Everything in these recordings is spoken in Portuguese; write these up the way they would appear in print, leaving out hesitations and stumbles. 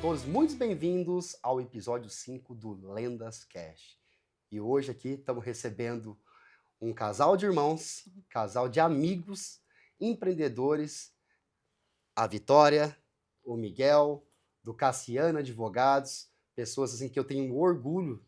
todos muito bem-vindos ao episódio 5 do Lendas Cash. E hoje aqui estamos recebendo um casal de irmãos, casal de amigos, empreendedores, a Vitória, o Miguel, do Cassiano Advogados, pessoas assim que eu tenho orgulho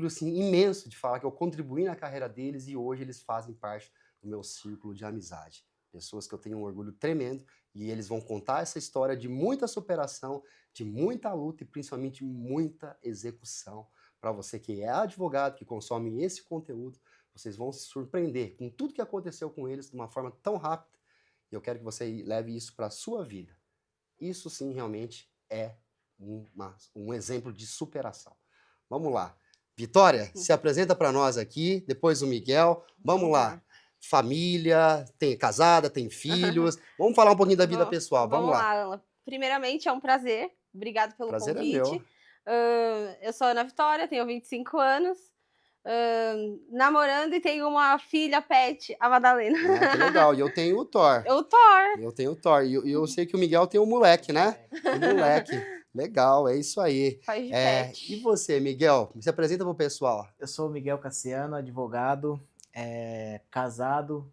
assim, imenso de falar que eu contribuí na carreira deles e hoje eles fazem parte do meu círculo de amizade. Pessoas que eu tenho um orgulho tremendo e eles vão contar essa história de muita superação, de muita luta e principalmente muita execução. Para você que é advogado, que consome esse conteúdo, vocês vão se surpreender com tudo que aconteceu com eles de uma forma tão rápida. E eu quero que você leve isso para a sua vida. Isso sim realmente é um exemplo de superação. Vamos lá. Vitória, se apresenta para nós aqui, depois o Miguel. Vamos lá. Família, tem casada, tem filhos. Vamos falar um pouquinho da vida pessoal. Vamos lá. Alan. Primeiramente, é um prazer. Obrigado pelo Prazer convite. é meu. Eu sou a Ana Vitória, tenho 25 anos. Namorando e tenho uma filha pet, a Madalena. Ah, que legal. E eu tenho o Thor. O Thor. Eu tenho o Thor. E eu sei que o Miguel tem o moleque, né? O moleque. Legal, é isso aí. Faz de pet. E você, Miguel? Se apresenta pro pessoal. Eu sou o Miguel Cassiano, advogado, casado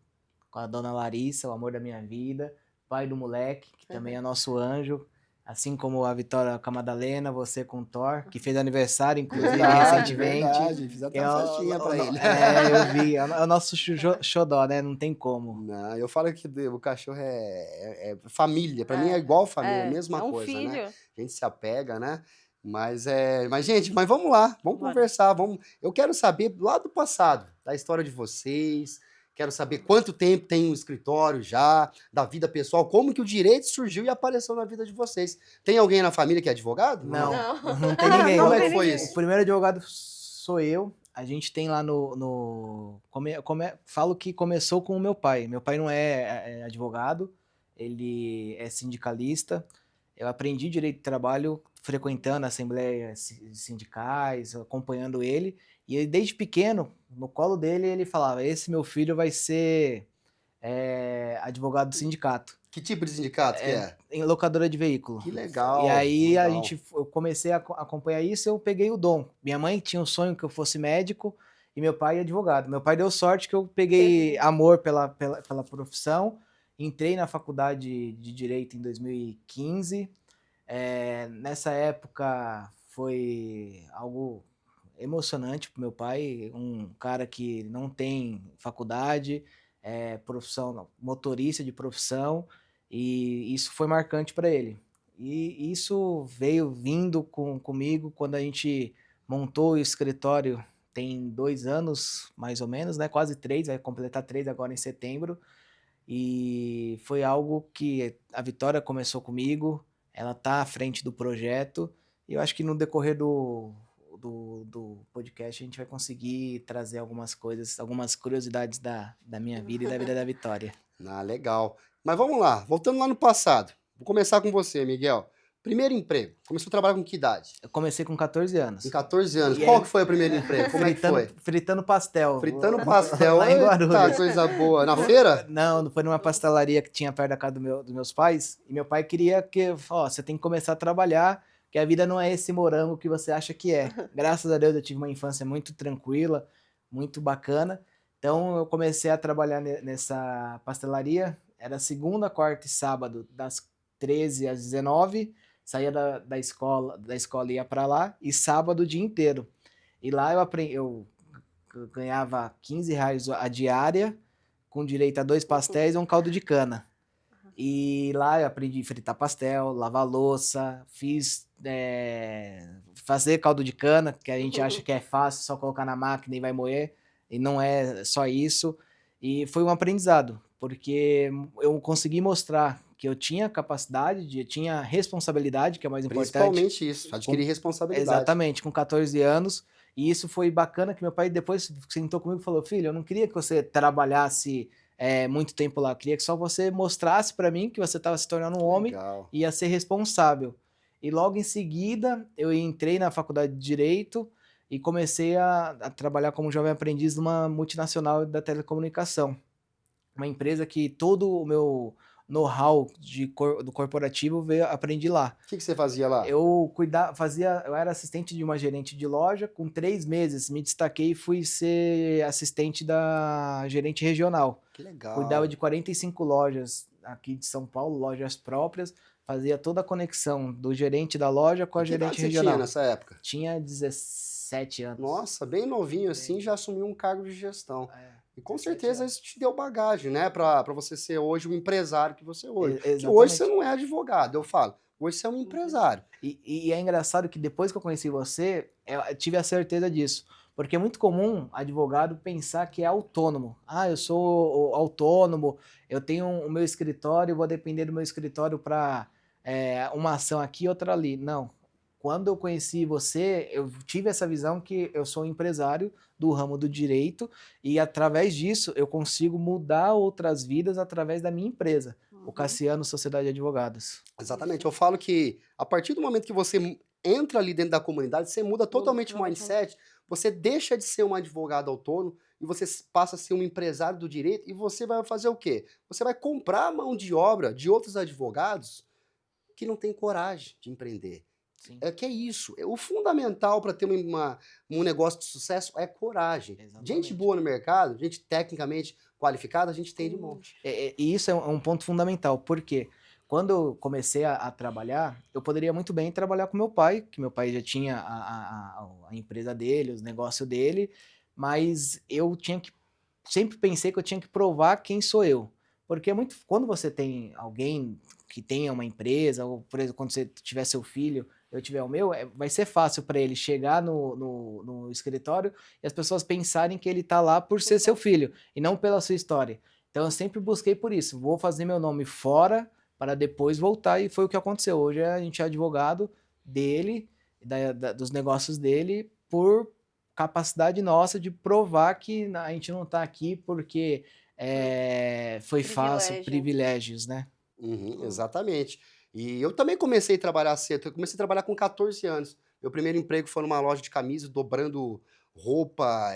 com a dona Larissa, o amor da minha vida, pai do moleque, que também é nosso anjo, assim como a Vitória com a Madalena, você com o Thor, que fez aniversário, inclusive, recentemente. Verdade, fiz até uma festinha pra ele. Eu vi, é o nosso xodó, né? Não tem como. Não, eu falo que o cachorro é família, pra mim é igual família, é a mesma coisa, filho. né? A gente se apega, né? Mas gente, vamos lá, vamos conversar, eu quero saber lá do passado, da história de vocês, quero saber quanto tempo tem um escritório já, da vida pessoal, como que o direito surgiu e apareceu na vida de vocês. Tem alguém na família que é advogado? Não tem ninguém. Como é que foi isso? O primeiro advogado sou eu. A gente tem lá falo que começou com o meu pai. Meu pai não é advogado, ele é sindicalista. Eu aprendi direito de trabalho frequentando assembleias sindicais, acompanhando ele. E ele, desde pequeno, no colo dele, ele falava: esse meu filho vai ser advogado do sindicato. Que tipo de sindicato que é? Em locadora de veículo. Que legal. E aí legal. eu comecei a acompanhar isso, eu peguei o dom. Minha mãe tinha um sonho que eu fosse médico e meu pai advogado. Meu pai deu sorte que eu peguei amor pela profissão. Entrei na faculdade de Direito em 2015. Nessa época foi algo emocionante para meu pai, um cara que não tem faculdade, profissão, motorista de profissão, e isso foi marcante para ele. E isso veio vindo comigo quando a gente montou o escritório, tem 2 anos, mais ou menos, né? Quase 3, vai completar 3 agora em setembro. E foi algo que a Vitória começou comigo, ela está à frente do projeto, e eu acho que no decorrer do podcast a gente vai conseguir trazer algumas coisas, algumas curiosidades da minha vida e da vida da Vitória. Ah, legal. Mas vamos lá, voltando lá no passado. Vou começar com você, Miguel. Primeiro emprego. Começou a trabalhar com que idade? Eu comecei com 14 anos. Com 14 anos. Qual que foi o primeiro emprego? Como é que foi? Fritando pastel. Fritando pastel. Lá em Guarulhos. Eita, coisa boa. Na feira? Não foi numa pastelaria que tinha perto da casa dos meus pais. E meu pai queria que, você tem que começar a trabalhar, que a vida não é esse morango que você acha que é. Graças a Deus eu tive uma infância muito tranquila, muito bacana. Então eu comecei a trabalhar nessa pastelaria. Era segunda, quarta e sábado, das 13 às 19. Saía da escola e ia para lá, e sábado o dia inteiro. E lá eu ganhava R$15 a diária, com direito a 2 pastéis e um caldo de cana. E lá eu aprendi a fritar pastel, lavar louça, fiz fazer caldo de cana, que a gente acha que é fácil, só colocar na máquina e vai moer, e não é só isso. E foi um aprendizado, porque eu consegui mostrar que eu tinha capacidade, eu tinha responsabilidade, que é o mais importante. Principalmente isso, adquirir responsabilidade. Exatamente, com 14 anos. E isso foi bacana, que meu pai depois sentou comigo e falou: filho, eu não queria que você trabalhasse muito tempo lá, eu queria que só você mostrasse para mim que você estava se tornando um homem e ia ser responsável. E logo em seguida, eu entrei na faculdade de Direito e comecei a trabalhar como jovem aprendiz numa multinacional da telecomunicação. Uma empresa que todo o meu know-how do corporativo, aprendi lá. O que você fazia lá? Eu era assistente de uma gerente de loja, com 3 meses me destaquei e fui ser assistente da gerente regional. Que legal. Cuidava de 45 lojas aqui de São Paulo, lojas próprias, fazia toda a conexão do gerente da loja com a gerente regional. Tinha nessa época? Tinha 17 anos. Nossa, bem novinho assim, já assumiu um cargo de gestão. E com 17 certeza anos. isso te deu bagagem, né? Pra você ser hoje o empresário que você é hoje. Que Exatamente. hoje você não é advogado, eu falo. Hoje você é um empresário. E é engraçado que depois que eu conheci você, eu tive a certeza disso. Porque é muito comum advogado pensar que é autônomo. Ah, eu sou autônomo, eu tenho o meu escritório, vou depender do meu escritório para uma ação aqui, outra ali. Não. Quando eu conheci você, eu tive essa visão que eu sou um empresário do ramo do direito e através disso eu consigo mudar outras vidas através da minha empresa, o Cassiano Sociedade de Advogados. Exatamente. Eu falo que a partir do momento que você entra ali dentro da comunidade, você muda totalmente o mindset, você deixa de ser um advogado autônomo e você passa a ser um empresário do direito e você vai fazer o quê? Você vai comprar a mão de obra de outros advogados que não têm coragem de empreender. Sim. Que é isso. O fundamental para ter um negócio de sucesso é coragem. Exatamente. Gente boa no mercado, gente tecnicamente qualificada, a gente tem de monte. E isso é um ponto fundamental, porque quando eu comecei a trabalhar, eu poderia muito bem trabalhar com meu pai, que meu pai já tinha a empresa dele, os negócios dele, mas eu sempre pensei que eu tinha que provar quem sou eu. Porque quando você tem alguém que tenha uma empresa, ou por exemplo, quando você tiver seu filho, eu tiver o meu, vai ser fácil para ele chegar no escritório e as pessoas pensarem que ele está lá por ser seu filho e não pela sua história. Então eu sempre busquei por isso, vou fazer meu nome fora para depois voltar, e foi o que aconteceu. Hoje a gente é advogado dele, dos negócios dele, por capacidade nossa de provar que a gente não está aqui porque foi fácil, privilégios, né? Exatamente. E eu também comecei a trabalhar cedo. Eu comecei a trabalhar com 14 anos. Meu primeiro emprego foi numa loja de camisas, dobrando roupa.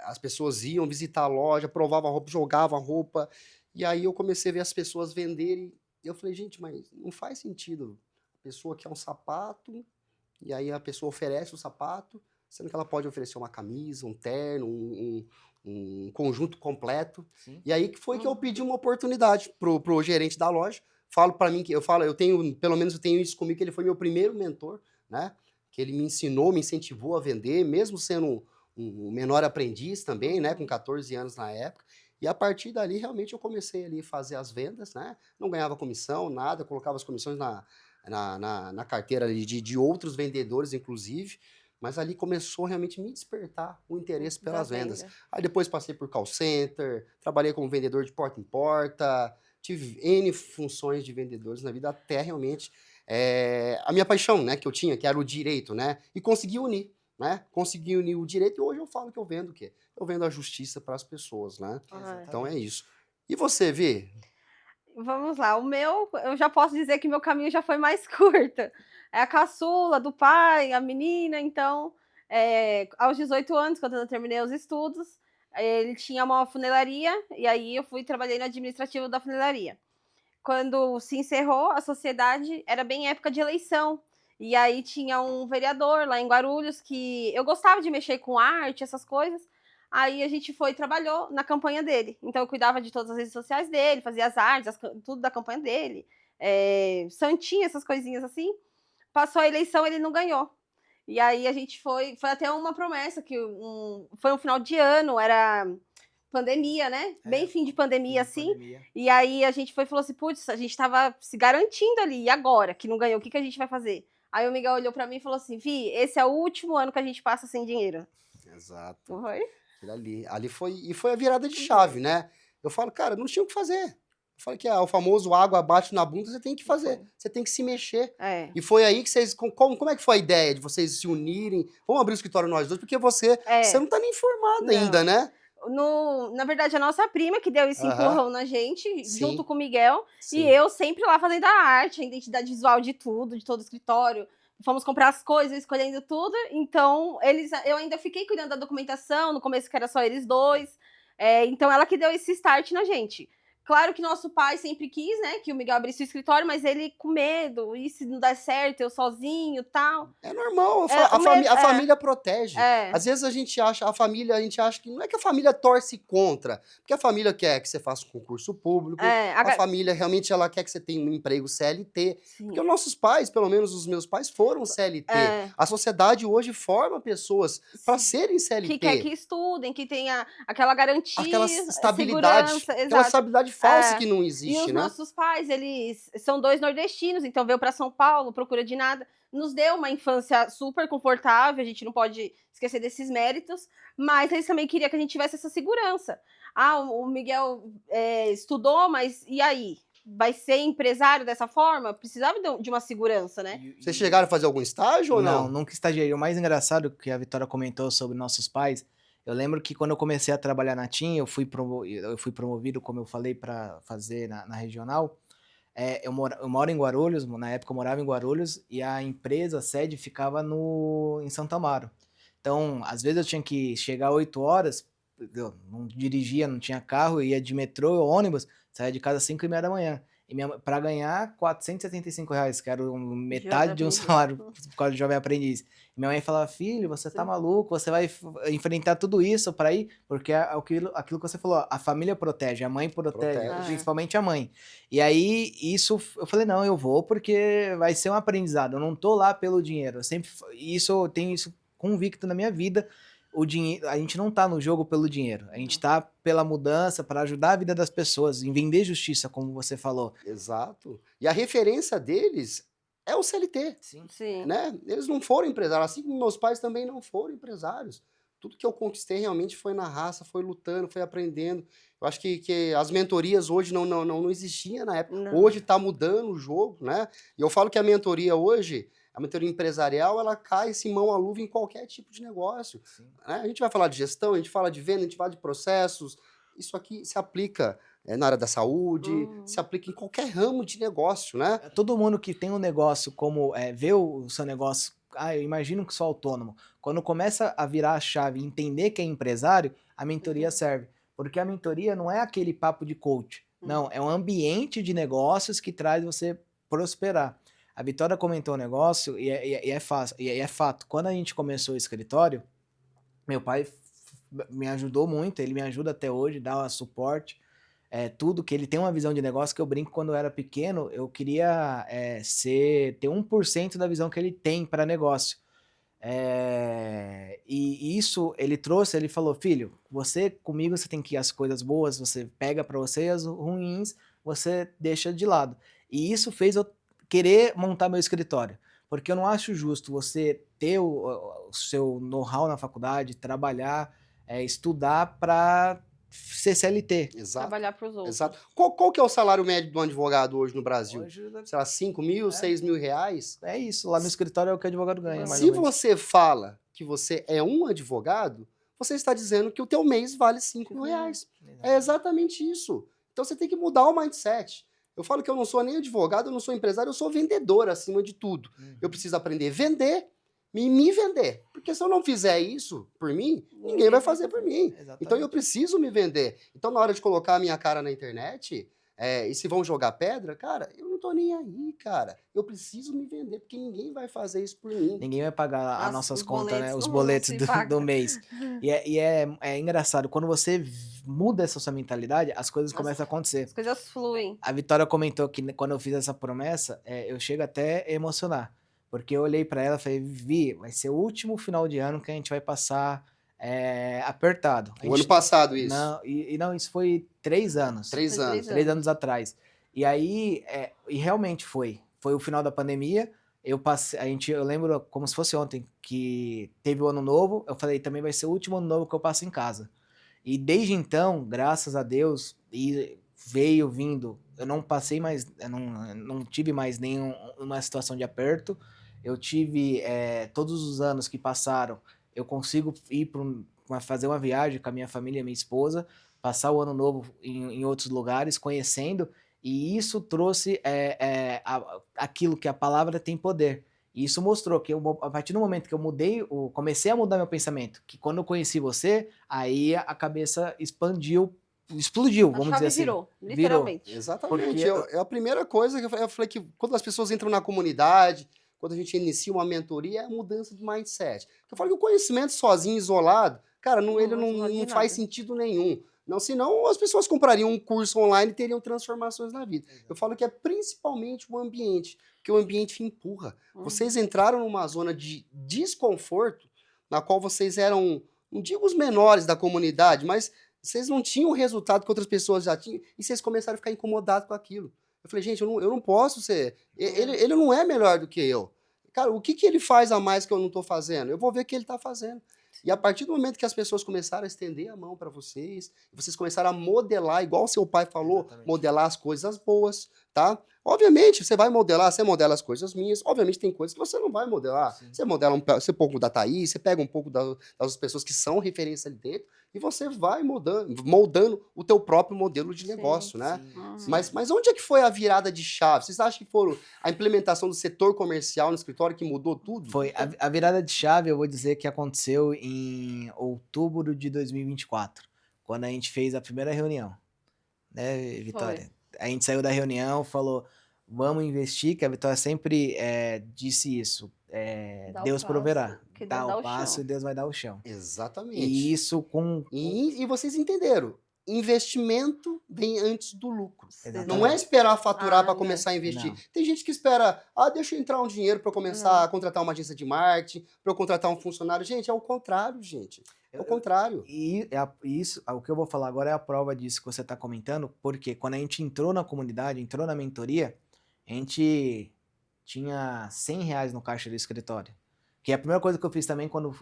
As pessoas iam visitar a loja, provavam a roupa, jogavam a roupa. E aí eu comecei a ver as pessoas venderem. E eu falei, gente, mas não faz sentido. A pessoa quer um sapato, e aí a pessoa oferece o sapato, sendo que ela pode oferecer uma camisa, um terno, um conjunto completo. Sim. E aí que foi que eu pedi uma oportunidade pro gerente da loja. Falo para mim que eu tenho, pelo menos eu tenho isso comigo, que ele foi meu primeiro mentor, né? Que ele me ensinou, me incentivou a vender, mesmo sendo um menor aprendiz também, né? Com 14 anos na época. E a partir dali, realmente, eu comecei ali a fazer as vendas, né? Não ganhava comissão, nada, colocava as comissões na carteira ali de outros vendedores, inclusive. Mas ali começou realmente a me despertar o interesse pelas vendas. Aí depois passei por call center, trabalhei como vendedor de porta em porta, tive N funções de vendedores na vida, até realmente a minha paixão, né, que eu tinha, que era o direito, né? E consegui unir, né? Consegui unir o direito e hoje eu falo que eu vendo o quê? Eu vendo a justiça para as pessoas, né? Então é isso. E você, Vi? Vamos lá, o meu, eu já posso dizer que meu caminho já foi mais curto. É a caçula do pai, a menina, então, aos 18 anos, quando eu terminei os estudos, ele tinha uma funilaria, e aí eu trabalhei no administrativo da funilaria. Quando se encerrou a sociedade, era bem época de eleição, e aí tinha um vereador lá em Guarulhos que eu gostava de mexer com arte, essas coisas. Aí a gente foi e trabalhou na campanha dele. Então eu cuidava de todas as redes sociais dele, fazia as artes, tudo da campanha dele. Santinha, essas coisinhas assim. Passou a eleição, ele não ganhou. E aí a gente foi até uma promessa, que foi um final de ano, era pandemia, né? Bem fim de pandemia, assim. Pandemia. E aí a gente foi e falou assim, putz, a gente tava se garantindo ali, e agora que não ganhou, o que a gente vai fazer? Aí o Miguel olhou pra mim e falou assim, Vi, esse é o último ano que a gente passa sem dinheiro. Exato. Não foi? Ali foi a virada de chave, né? Eu falo, cara, não tinha o que fazer. Eu falo que o famoso água bate na bunda, você tem que fazer, você tem que se mexer. E foi aí que vocês, como é que foi a ideia de vocês se unirem? Vamos abrir o escritório nós dois, porque você não tá nem formada ainda, né? Na verdade, a nossa prima que deu esse empurrão na gente, junto com o Miguel, e eu sempre lá fazendo a arte, a identidade visual de tudo, de todo o escritório. Fomos comprar as coisas, escolhendo tudo. Então, eu ainda fiquei cuidando da documentação, no começo que era só eles dois. Então, ela que deu esse start na gente. Claro que nosso pai sempre quis, né, que o Miguel abrisse o escritório, mas ele com medo, e se não der certo, eu sozinho, tal. É normal, a É. família protege. É. Às vezes a gente acha que não é que a família torce contra, porque a família quer que você faça um concurso público, É, a família realmente ela quer que você tenha um emprego CLT, sim. porque os nossos pais, pelo menos os meus pais, foram CLT. É. A sociedade hoje forma pessoas para serem CLT. Que quer que estudem, que tenha aquela garantia, Aquela estabilidade, segurança, aquela exato. estabilidade falsa É. que não E existe, os né? nossos pais, eles são 2 nordestinos, então veio para São Paulo, procura de nada. Nos deu uma infância super confortável, a gente não pode esquecer desses méritos, mas eles também queriam que a gente tivesse essa segurança. Ah, o Miguel estudou, mas e aí? Vai ser empresário dessa forma? Precisava de uma segurança, né? Vocês chegaram a fazer algum estágio ou não? Não, nunca estagiei. O mais engraçado que a Vitória comentou sobre nossos pais, eu lembro que quando eu comecei a trabalhar na TIM, eu fui promovido, como eu falei, para fazer na regional. Eu moro em Guarulhos, na época eu morava em Guarulhos, e a empresa, a sede, ficava em Santo Amaro. Então, às vezes eu tinha que chegar 8 horas, eu não dirigia, não tinha carro, eu ia de metrô ou ônibus, saía de casa às 5h30 da manhã. E para ganhar R$ 475, que era metade de um salário por causa de jovem aprendiz. E minha mãe falava, filho, você tá maluco, você vai enfrentar tudo isso para ir, porque é aquilo que você falou, a família protege, a mãe protege. Principalmente a mãe. E aí, isso, eu falei, não, eu vou porque vai ser um aprendizado, eu não tô lá pelo dinheiro. Eu tenho isso convicto na minha vida. O dinheiro, a gente não tá no jogo pelo dinheiro, a gente tá pela mudança, para ajudar a vida das pessoas, em vender justiça, como você falou. Exato. E a referência deles é o CLT. Sim. Né? Eles não foram empresários, assim como meus pais também não foram empresários. Tudo que eu conquistei realmente foi na raça, foi lutando, foi aprendendo. Eu acho que as mentorias hoje não existiam na época. Não. Hoje está mudando o jogo, né? E eu falo que a mentoria hoje, a mentoria empresarial, ela cai-se mão à luva em qualquer tipo de negócio. Né? A gente vai falar de gestão, a gente fala de venda, a gente fala de processos. Isso aqui se aplica na área da saúde, se aplica em qualquer ramo de negócio, né? Todo mundo que tem um negócio, como vê o seu negócio, eu imagino que sou autônomo. Quando começa a virar a chave e entender que é empresário, a mentoria serve. Porque a mentoria não é aquele papo de coach. Não, é um ambiente de negócios que traz você prosperar. A Vitória comentou um negócio e é fato. Quando a gente começou o escritório, meu pai me ajudou muito, ele me ajuda até hoje, dá suporte. Tudo que ele tem uma visão de negócio que eu brinco quando eu era pequeno, eu queria ter 1% da visão que ele tem para negócio. E isso ele trouxe, ele falou, filho, comigo você tem que ir as coisas boas, você pega para você e as ruins você deixa de lado. E isso fez eu querer montar meu escritório, porque eu não acho justo você ter o seu know-how na faculdade, trabalhar, estudar para ser CLT. Exato. Trabalhar para os outros. Exato. Qual que é o salário médio de um advogado hoje no Brasil? Hoje, sei lá, 5 mil, 6 mil reais? É isso, lá no escritório é o que o advogado ganha. Mais Se ou menos. você fala que você é um advogado, você está dizendo que o teu mês vale 5 mil reais. É exatamente isso. Então você tem que mudar o mindset. Eu falo que eu não sou nem advogado, eu não sou empresário, eu sou vendedor acima de tudo. Eu preciso aprender a vender e me vender. Porque se eu não fizer isso por mim, ninguém vai fazer por mim. Exatamente. Então eu preciso me vender. Então na hora de colocar a minha cara na internet, e se vão jogar pedra, cara, eu não tô nem aí, cara. Eu preciso me vender, porque ninguém vai fazer isso por mim. Ninguém vai pagar as nossas contas, né? Os não boletos se do paga. mês. E é engraçado, quando você muda essa sua mentalidade, as coisas começam a acontecer. As coisas fluem. A Vitória comentou que quando eu fiz essa promessa, eu chego até a emocionar. Porque eu olhei pra ela e falei, Vi, vai ser o último final de ano que a gente vai passar apertado. O ano passado isso. Não, isso foi 3 anos. 3 anos. 3 anos atrás. E aí, e realmente foi. Foi o final da pandemia. Eu lembro como se fosse ontem, que teve o ano novo. Eu falei, também vai ser o último ano novo que eu passo em casa. E desde então, graças a Deus, veio vindo. Eu não passei mais, eu não tive mais nenhuma situação de aperto. Eu tive, todos os anos que passaram, eu consigo ir fazer uma viagem com a minha família e minha esposa, passar o ano novo em outros lugares, conhecendo, e isso trouxe aquilo que a palavra tem poder. E isso mostrou que a partir do momento que eu comecei a mudar meu pensamento, que quando eu conheci você, aí a cabeça expandiu explodiu, A vamos chave dizer assim. virou, literalmente. Exatamente. Porque É a primeira coisa que eu falei que quando as pessoas entram na comunidade, quando a gente inicia uma mentoria, é a mudança de mindset. Eu falo que o conhecimento sozinho, isolado, cara, ele Não vale de não faz nada. sentido nenhum. Não, senão as pessoas comprariam um curso online e teriam transformações na vida. Eu falo que é principalmente o ambiente, porque o ambiente empurra. Vocês entraram numa zona de desconforto, na qual vocês eram, não digo os menores da comunidade, mas vocês não tinham o resultado que outras pessoas já tinham, e vocês começaram a ficar incomodados com aquilo. Eu falei, gente, eu não posso ser. Ele não é melhor do que eu. Cara, o que, que ele faz a mais que eu não estou fazendo? Eu vou ver o que ele está fazendo. E a partir do momento que as pessoas começaram a estender a mão para vocês, vocês começaram a modelar, igual o seu pai falou, Exatamente. modelar as coisas boas, tá? Obviamente, você vai modelar, você modela as coisas minhas. Obviamente, tem coisas que você não vai modelar. Sim. Você modela você um pouco da Thaís, você pega um pouco das pessoas que são referência ali dentro, e você vai moldando o teu próprio modelo de Sim, negócio, né? Sim. Mas onde é que foi a virada de chave? Vocês acham que foram a implementação do setor comercial no escritório que mudou tudo? Foi a virada de chave, eu vou dizer que aconteceu em outubro de 2024, quando a gente fez a primeira reunião, né, Vitória? A gente saiu da reunião, falou, vamos investir, que a Vitória sempre disse isso, Dá o Deus passo, proverá, que dá Deus dá o o passo chão. e Deus vai dar o chão. Exatamente. E isso com... E vocês entenderam. Investimento vem antes do lucro. Exatamente. Não é esperar faturar para não. começar a investir. Não. Tem gente que espera, deixa eu entrar um dinheiro para eu começar a contratar uma agência de marketing, para eu contratar um funcionário. Gente, é o contrário, gente. É o contrário. E isso, o que eu vou falar agora é a prova disso que você está comentando, porque quando a gente entrou na comunidade, entrou na mentoria, a gente tinha R$100 no caixa do escritório. Que é a primeira coisa que eu fiz também quando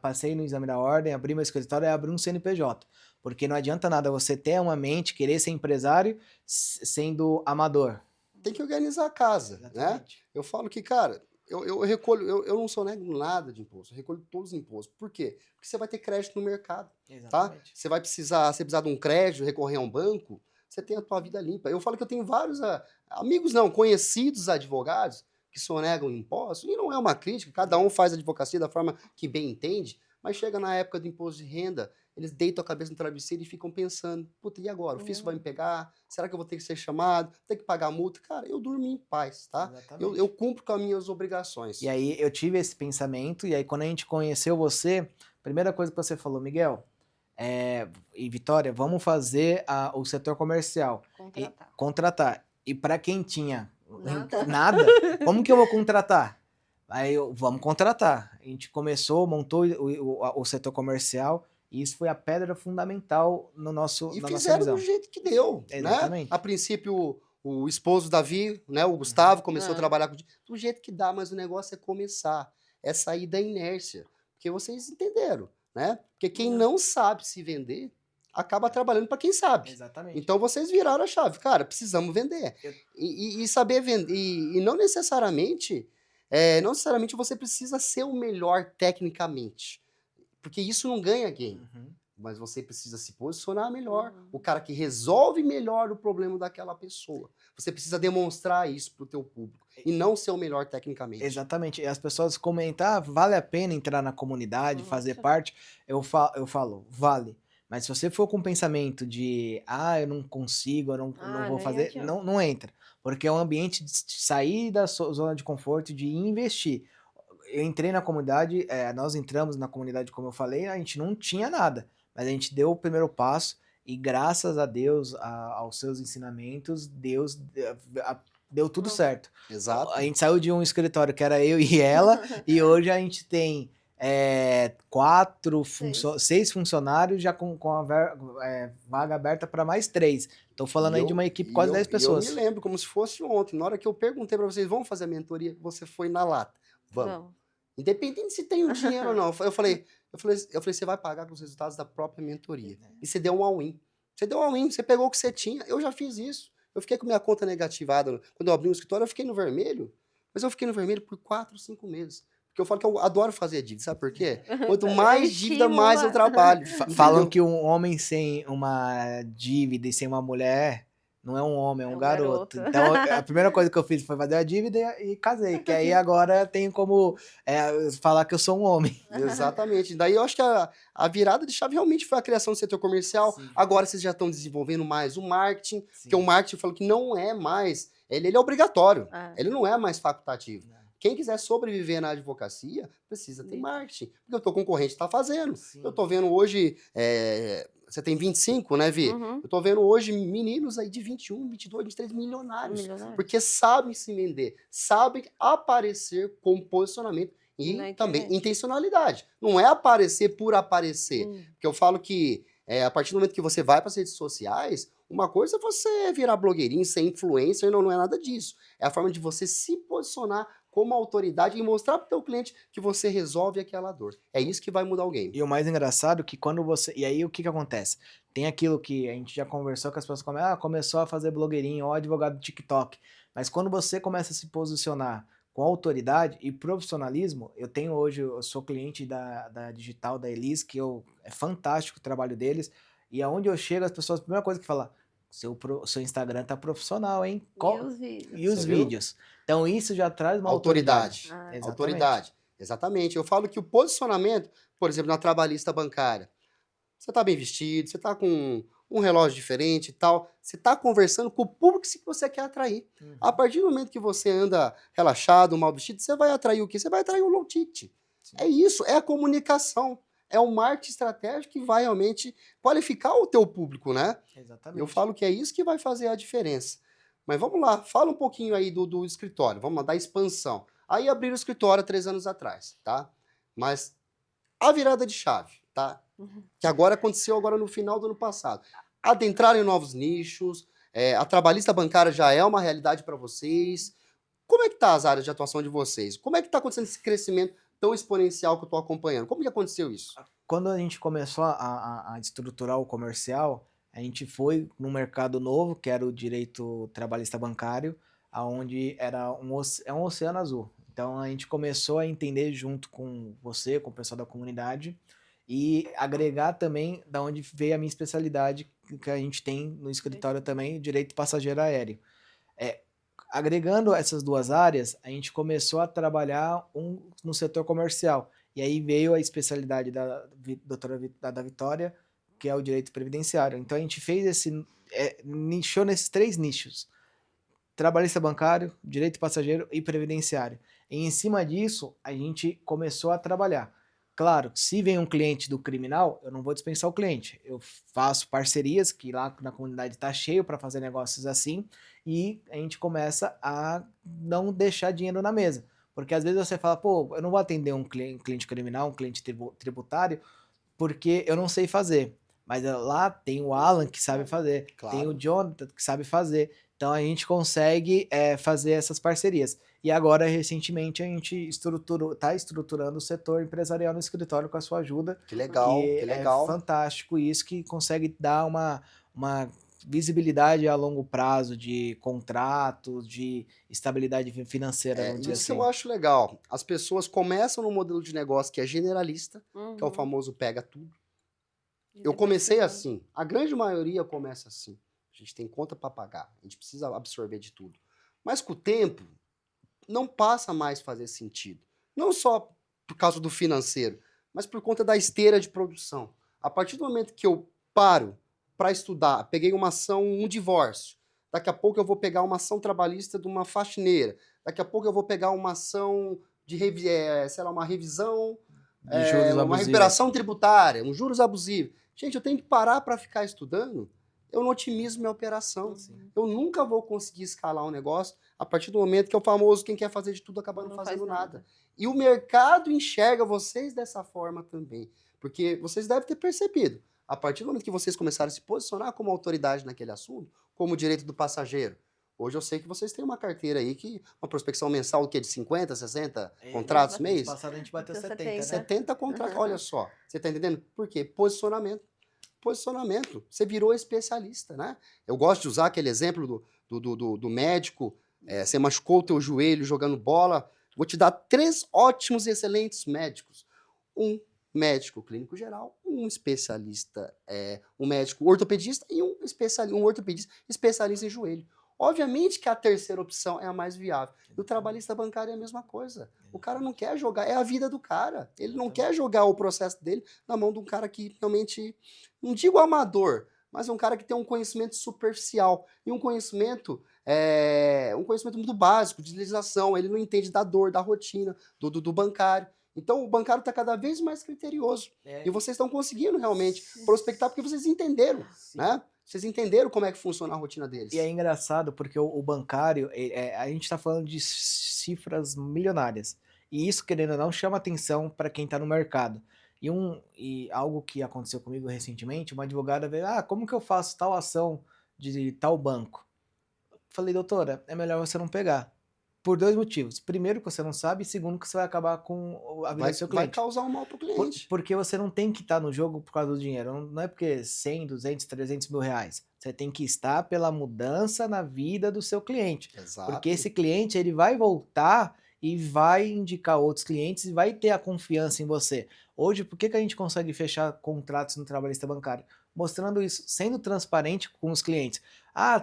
passei no exame da ordem, abri meu escritório, é abrir um CNPJ. Porque não adianta nada você ter uma mente, querer ser empresário sendo amador. Tem que organizar a casa, né? Exatamente. Eu falo que, cara, eu recolho, eu não sou nego nada de imposto, eu recolho todos os impostos. Por quê? Porque você vai ter crédito no mercado, tá? Exatamente. Você vai precisar, se precisar de um crédito, recorrer a um banco, você tem a tua vida limpa. Eu falo que eu tenho vários amigos, não, conhecidos advogados que sonegam impostos, e não é uma crítica, cada um faz a advocacia da forma que bem entende, mas chega na época do imposto de renda, eles deitam a cabeça no travesseiro e ficam pensando, puta, e agora? O fisco vai me pegar? Será que eu vou ter que ser chamado? Vou ter que pagar multa? Cara, eu durmo em paz, tá? Exatamente. Eu cumpro com as minhas obrigações. E aí eu tive esse pensamento, e aí quando a gente conheceu você, a primeira coisa que você falou, Miguel, e Vitória, vamos fazer o setor comercial. Contratar. E para quem tinha nada, como que eu vou contratar? Aí vamos contratar. A gente começou, montou o setor comercial, e isso foi a pedra fundamental no nosso, E na nossa fizeram visão. do jeito que deu, Exatamente. né? A princípio, o esposo Davi, né, o Gustavo, começou a trabalhar do jeito que dá, mas o negócio é começar, é sair da inércia. Porque vocês entenderam, né? Porque quem não sabe se vender, acaba trabalhando para quem sabe. Exatamente. Então vocês viraram a chave. Cara, precisamos vender. E saber vender. E não necessariamente... não necessariamente você precisa ser o melhor tecnicamente. Porque isso não ganha game. Mas você precisa se posicionar melhor. O cara que resolve melhor o problema daquela pessoa. Você precisa demonstrar isso pro teu público. E não ser o melhor tecnicamente. Exatamente. E as pessoas comentam, vale a pena entrar na comunidade, fazer parte. Eu falo, vale. Mas se você for com o pensamento de, eu não consigo, eu não vou fazer, não entra. Porque é um ambiente de sair da sua zona de conforto, de investir. Eu entrei na comunidade, nós entramos na comunidade, como eu falei, a gente não tinha nada. Mas a gente deu o primeiro passo e graças a Deus, aos seus ensinamentos, Deus deu tudo certo. Exato. A gente saiu de um escritório que era eu e ela, e hoje a gente tem 6 funcionários já com a vaga aberta para mais 3. Estou falando aí de uma equipe quase 10 pessoas. Eu me lembro como se fosse ontem, na hora que eu perguntei para vocês, vamos fazer a mentoria? Você foi na lata. Vamos. Independente se tem o dinheiro ou não. Eu falei, você vai pagar com os resultados da própria mentoria. E você deu um all-in. Você deu um all-in, você pegou o que você tinha. Eu já fiz isso. Eu fiquei com minha conta negativada. Quando eu abri um escritório, eu fiquei no vermelho. Mas eu fiquei no vermelho por 4, 5 meses. Porque eu falo que eu adoro fazer dívida, sabe por quê? Quanto mais dívida, mais eu trabalho. Falam que um homem sem uma dívida e sem uma mulher Não é um homem, é É um um garoto. garoto. Então, a primeira coisa que eu fiz foi fazer a dívida e casei. Que aí agora tenho como falar que eu sou um homem. Exatamente. Daí eu acho que a virada de chave realmente foi a criação do setor comercial. Sim. Agora vocês já estão desenvolvendo mais o marketing, porque o Sim. marketing falou que não é mais, ele é obrigatório, É. ele não é mais facultativo. Não. Quem quiser sobreviver na advocacia, precisa ter Isso. marketing, porque o teu concorrente está fazendo. Sim. Eu tô vendo hoje, você tem 25, né, Vi? Uhum. Eu tô vendo hoje meninos aí de 21, 22, 23 milionários, Milionário. porque sabem se vender, sabem aparecer com posicionamento e Na também internet. intencionalidade. Não é aparecer por aparecer. Porque eu falo que a partir do momento que você vai para as redes sociais, uma coisa é você virar blogueirinho, ser influencer, não é nada disso. É a forma de você se posicionar como autoridade e mostrar para o teu cliente que você resolve aquela dor. É isso que vai mudar o game. E o mais engraçado é que quando você. E aí o que acontece? Tem aquilo que a gente já conversou que as pessoas começou a fazer blogueirinho, ó, advogado do TikTok. Mas quando você começa a se posicionar com autoridade e profissionalismo, eu sou cliente da Digital, da Elis, é fantástico o trabalho deles. E aonde eu chego, as pessoas, a primeira coisa que falam, seu Instagram tá profissional, hein? E os vídeos. E os Você viu? vídeos. Então isso já traz uma Autoridade. Ah. Exatamente. Autoridade. Exatamente. Eu falo que o posicionamento, por exemplo, na trabalhista bancária, você tá bem vestido, você tá com um relógio diferente e tal, você tá conversando com o público que você quer atrair. Uhum. A partir do momento que você anda relaxado, mal vestido, você vai atrair o quê? Você vai atrair o low ticket. Sim. É isso, é a comunicação. É o marketing estratégico que vai realmente qualificar o teu público, né? Exatamente. Eu falo que é isso que vai fazer a diferença. Mas vamos lá, fala um pouquinho aí do escritório, vamos lá, da expansão. Aí abriram o escritório há 3 anos atrás, tá? Mas a virada de chave, tá? Que agora aconteceu agora no final do ano passado. Adentraram em novos nichos, a trabalhista bancária já é uma realidade para vocês. Como é que tá as áreas de atuação de vocês? Como é que tá acontecendo esse crescimento tão exponencial que eu tô acompanhando? Como que aconteceu isso? Quando a gente começou a estruturar o comercial, a gente foi num mercado novo, que era o direito trabalhista bancário, aonde era um oceano azul. Então a gente começou a entender junto com você, com o pessoal da comunidade, e agregar também da onde veio a minha especialidade, que a gente tem no escritório também, direito passageiro aéreo. Agregando essas duas áreas, a gente começou a trabalhar no setor comercial. E aí veio a especialidade da doutora da Vitória, que é o direito previdenciário. Então a gente fez nichou nesses 3 nichos: trabalhista bancário, direito passageiro e previdenciário. E em cima disso, a gente começou a trabalhar. Claro, se vem um cliente do criminal, eu não vou dispensar o cliente. Eu faço parcerias, que lá na comunidade está cheio para fazer negócios assim, e a gente começa a não deixar dinheiro na mesa. Porque às vezes você fala, pô, eu não vou atender um cliente criminal, um cliente tributário, porque eu não sei fazer. Mas lá tem o Alan que sabe fazer, Claro. tem o Jonathan que sabe fazer. Então a gente consegue fazer essas parcerias. E agora, recentemente, a gente está estruturando o setor empresarial no escritório com a sua ajuda. Que legal, que que legal. É fantástico isso, que consegue dar uma visibilidade a longo prazo de contratos, de estabilidade financeira, vamos dizer Isso assim. eu acho legal. As pessoas começam no modelo de negócio que é generalista, que é o Uhum. famoso pega tudo. E Eu depois comecei você vai. assim. A grande maioria começa assim. A gente tem conta para pagar. A gente precisa absorver de tudo. Mas com o tempo, não passa mais a fazer sentido. Não só por causa do financeiro, mas por conta da esteira de produção. A partir do momento que eu paro para estudar, peguei uma ação, um divórcio. Daqui a pouco eu vou pegar uma ação trabalhista de uma faxineira. Daqui a pouco eu vou pegar uma ação de uma revisão, De juros uma abusivos. recuperação tributária, um juros abusivos. Gente, eu tenho que parar para ficar estudando. Eu não otimizo minha operação. Uhum. Eu nunca vou conseguir escalar um negócio a partir do momento que é o famoso quem quer fazer de tudo acaba não faz fazendo nada. E o mercado enxerga vocês dessa forma também. Porque vocês devem ter percebido. A partir do momento que vocês começaram a se posicionar como autoridade naquele assunto, como o direito do passageiro, hoje eu sei que vocês têm uma carteira aí, uma prospecção mensal que é de 50, 60 contratos mês. No passado a gente bateu Bateu 70, né? 70 contratos, olha só. Você tá entendendo? Por quê? Posicionamento. Posicionamento. Você virou especialista, né? Eu gosto de usar aquele exemplo do médico. Você machucou o teu joelho jogando bola. Vou te dar 3 ótimos e excelentes médicos. Um médico clínico geral, um especialista, um médico ortopedista e um ortopedista especialista em joelho. Obviamente que a terceira opção é a mais viável. E o trabalhista bancário é a mesma coisa. O cara não quer jogar, é a vida do cara. Ele não quer jogar o processo dele na mão de um cara que realmente, não digo amador, mas é um cara que tem um conhecimento superficial e um conhecimento muito básico de legislação. Ele não entende da dor, da rotina, do bancário. Então, o bancário está cada vez mais criterioso. E vocês estão conseguindo realmente prospectar porque vocês entenderam, né? Vocês entenderam como é que funciona a rotina deles. E é engraçado porque o bancário, a gente está falando de cifras milionárias. E isso, querendo ou não, chama atenção para quem está no mercado. E algo que aconteceu comigo recentemente, uma advogada veio, como que eu faço tal ação de tal banco? Falei, doutora, é melhor você não pegar. Por 2 motivos. Primeiro, que você não sabe, e segundo, que você vai acabar com a vida do seu cliente. Vai causar um mal pro cliente. Porque você não tem que estar no jogo por causa do dinheiro. Não é porque 100, 200, 300 mil reais. Você tem que estar pela mudança na vida do seu cliente. Exato. Porque esse cliente, ele vai voltar e vai indicar outros clientes e vai ter a confiança em você. Hoje, por que a gente consegue fechar contratos no trabalhista bancário? Mostrando isso, sendo transparente com os clientes.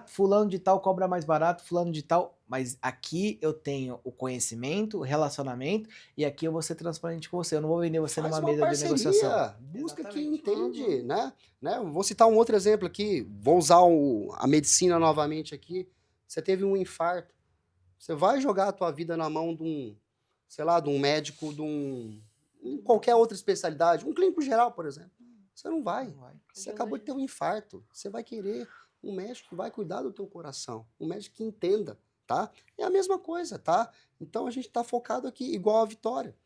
Fulano de tal cobra mais barato, fulano de tal, mas aqui eu tenho o conhecimento, o relacionamento, e aqui eu vou ser transparente com você. Eu não vou vender você numa mesa de negociação. Busca Exatamente. quem entende, né? Vou citar um outro exemplo aqui, vou usar a medicina novamente aqui. Você teve um infarto, você vai jogar a tua vida na mão de um médico, qualquer outra especialidade, um clínico geral, por exemplo. Você não vai. Você acabou de ter um infarto. Você vai querer um médico que vai cuidar do teu coração. Um médico que entenda, tá? É a mesma coisa, tá? Então a gente tá focado aqui igual a Vitória.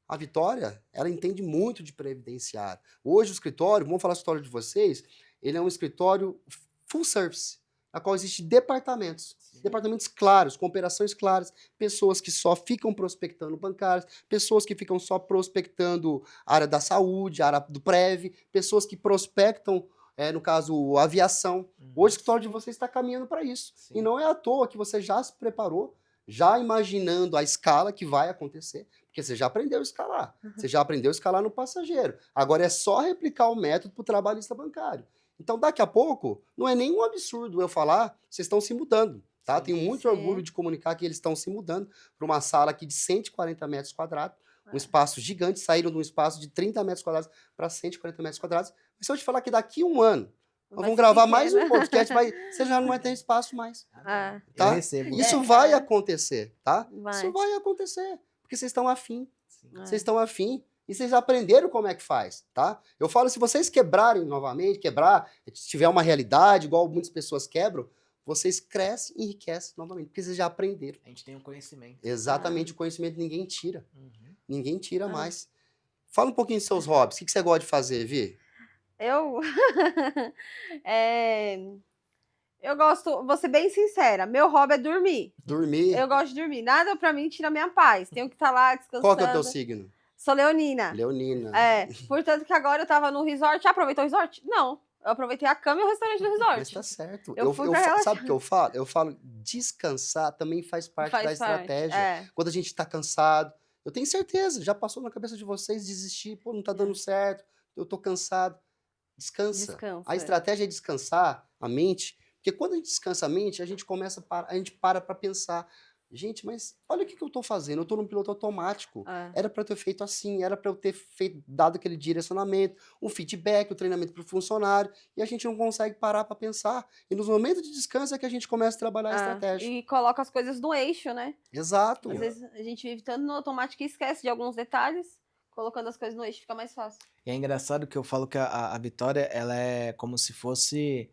A Vitória, ela entende muito de previdenciário. Hoje o escritório, vamos falar do escritório de vocês, ele é um escritório full service, na qual existem departamentos. Sim. Departamentos claros, com operações claras, pessoas que só ficam prospectando bancários, pessoas que ficam só prospectando a área da saúde, a área do Prev, pessoas que prospectam, no caso, aviação. Hoje o escritório de vocês está caminhando para isso. Sim. E não é à toa que você já se preparou, já imaginando a escala que vai acontecer, porque você já aprendeu a escalar. Você já aprendeu a escalar no passageiro. Agora é só replicar o método para o trabalhista bancário. Então, daqui a pouco, não é nenhum absurdo eu falar, vocês estão se mudando, tá? Tenho muito orgulho de comunicar que eles estão se mudando para uma sala aqui de 140 metros quadrados, um espaço gigante, saíram de um espaço de 30 metros quadrados para 140 metros quadrados. Mas se eu te falar que daqui a um ano, nós vamos gravar mais um podcast, você já não vai ter espaço mais. Tá? Eu recebo. Isso vai acontecer, tá? Isso vai acontecer, porque vocês estão afim. Vocês estão afim. E vocês aprenderam como é que faz, tá? Eu falo, se vocês quebrarem novamente, se tiver uma realidade, igual muitas pessoas quebram, vocês crescem e enriquecem novamente, porque vocês já aprenderam. A gente tem um conhecimento. Exatamente, o conhecimento ninguém tira. Ninguém tira mais. Fala um pouquinho dos seus hobbies. O que você gosta de fazer, Vi? Eu gosto, vou ser bem sincera, meu hobby é dormir. Dormir? Eu gosto de dormir. Nada pra mim tira minha paz. Tenho que estar lá descansando. Qual que é o teu signo? Sou leonina. Leonina. Portanto que agora eu tava no resort. Aproveitou o resort? Não. Eu aproveitei a cama e o restaurante do resort. Mas tá certo. Sabe o que eu falo? Eu falo, descansar também faz parte da estratégia. Quando a gente tá cansado, eu tenho certeza, já passou na cabeça de vocês desistir, não tá dando certo, eu tô cansado. Descansa. A estratégia é descansar a mente, porque quando a gente descansa a mente, a gente para pra pensar. Gente, mas olha o que eu tô fazendo. Eu tô num piloto automático. Era pra eu ter feito assim, era pra eu ter dado aquele direcionamento, um feedback, o treinamento pro funcionário, e a gente não consegue parar pra pensar. E nos momentos de descanso é que a gente começa a trabalhar a estratégia. E coloca as coisas no eixo, né? Exato. Às vezes a gente vive tanto no automático que esquece de alguns detalhes, colocando as coisas no eixo fica mais fácil. E é engraçado que eu falo que a Vitória, ela é como se fosse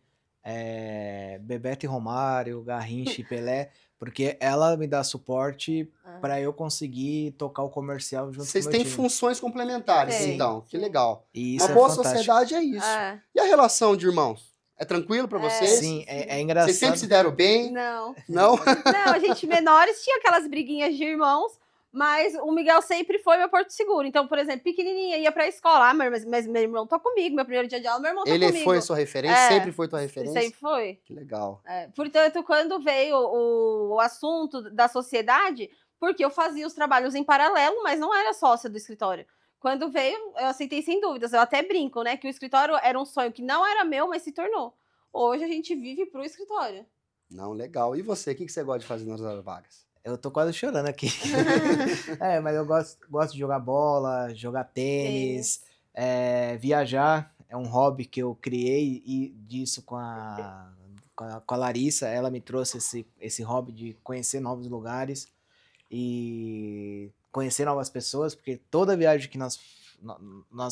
Bebeto e Romário, Garrincha e Pelé, porque ela me dá suporte para eu conseguir tocar o comercial junto com o meu time. Vocês têm funções complementares, então. Que legal. E isso uma boa sociedade é isso. E a relação de irmãos? É tranquilo para vocês? Sim, é engraçado. Vocês sempre se deram bem? Não. Não? Não, a gente menores tinha aquelas briguinhas de irmãos, mas o Miguel sempre foi meu porto seguro. Então, por exemplo, pequenininha, ia pra escola, mas meu irmão tá comigo, meu primeiro dia de aula, meu irmão tá comigo. Ele foi sua referência? Sempre foi tua referência? Sempre foi. Que legal. Portanto, quando veio o assunto da sociedade, porque eu fazia os trabalhos em paralelo, mas não era sócia do escritório. quando veio, eu aceitei sem dúvidas. Eu até brinco, né? Que o escritório era um sonho que não era meu, mas se tornou. Hoje a gente vive pro escritório. Não, legal. E você, o que você gosta de fazer nas horas vagas? Eu tô quase chorando aqui. Mas eu gosto de jogar bola, jogar tênis, viajar. É um hobby que eu criei e disso com a Larissa. Ela me trouxe esse hobby de conhecer novos lugares e conhecer novas pessoas, porque toda viagem que nós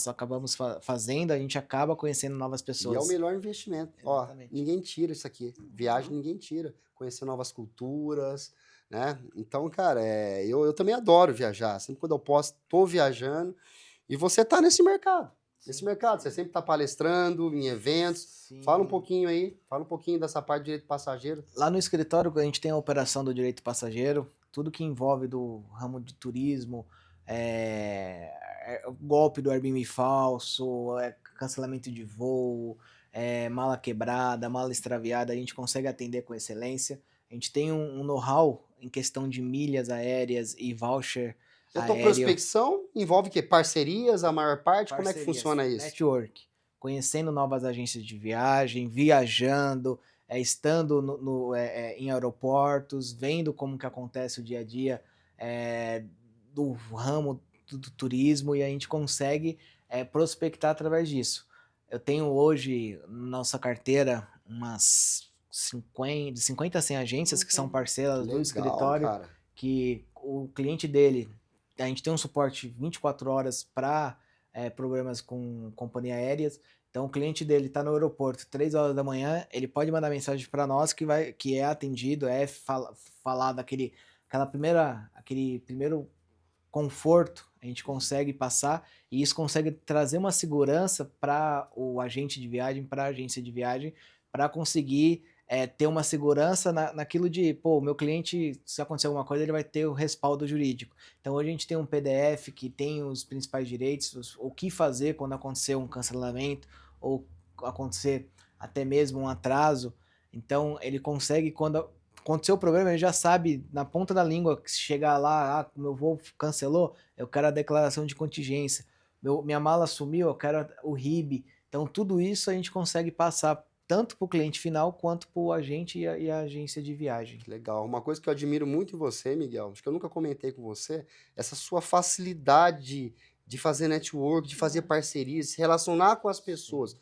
acabamos fazendo, a gente acaba conhecendo novas E é o pessoas. melhor investimento. Ó, Exatamente. ninguém tira isso aqui. Viagem ninguém tira. Conhecer novas culturas, né? Então, cara, eu também adoro viajar. Sempre quando eu posso, tô viajando. E você tá nesse mercado. Nesse mercado, você sempre tá palestrando em eventos. Sim. Fala um pouquinho aí, fala um pouquinho dessa parte de direito passageiro. Lá no escritório, a gente tem a operação do direito passageiro, tudo que envolve do ramo de turismo, golpe do Airbnb falso, cancelamento de voo, mala quebrada, mala extraviada, a gente consegue atender com excelência. A gente tem um know-how em questão de milhas aéreas e voucher E a tua aéreo. prospecção envolve o quê? Parcerias, a maior parte? Como é que Parcerias, funciona isso? network, conhecendo novas agências de viagem, viajando, estando em aeroportos, vendo como que acontece o dia a dia do ramo do turismo e a gente consegue prospectar através disso. Eu tenho hoje na nossa carteira umas 50 a 100 agências que são parceiras do Legal, escritório, cara. que o cliente dele, a gente tem um suporte 24 horas para problemas com companhia aéreas. Então o cliente dele está no aeroporto 3 horas da manhã, ele pode mandar mensagem para nós que é atendido, falar aquele primeiro conforto, a gente consegue passar e isso consegue trazer uma segurança para o agente de viagem, para a agência de viagem, para conseguir ter uma segurança naquilo de, pô, meu cliente, se acontecer alguma coisa, ele vai ter o respaldo jurídico. Então hoje a gente tem um PDF que tem os principais direitos, o que fazer quando acontecer um cancelamento ou acontecer até mesmo um atraso. Então ele consegue, quando aconteceu o problema, ele já sabe na ponta da língua que se chegar lá, meu voo cancelou, eu quero a declaração de contingência. Minha mala sumiu, eu quero o RIB. Então tudo isso a gente consegue passar tanto para o cliente final quanto para o agente e a agência de viagem. Legal. Uma coisa que eu admiro muito em você, Miguel, acho que eu nunca comentei com você, essa sua facilidade de fazer network, de fazer parcerias, se relacionar com as pessoas.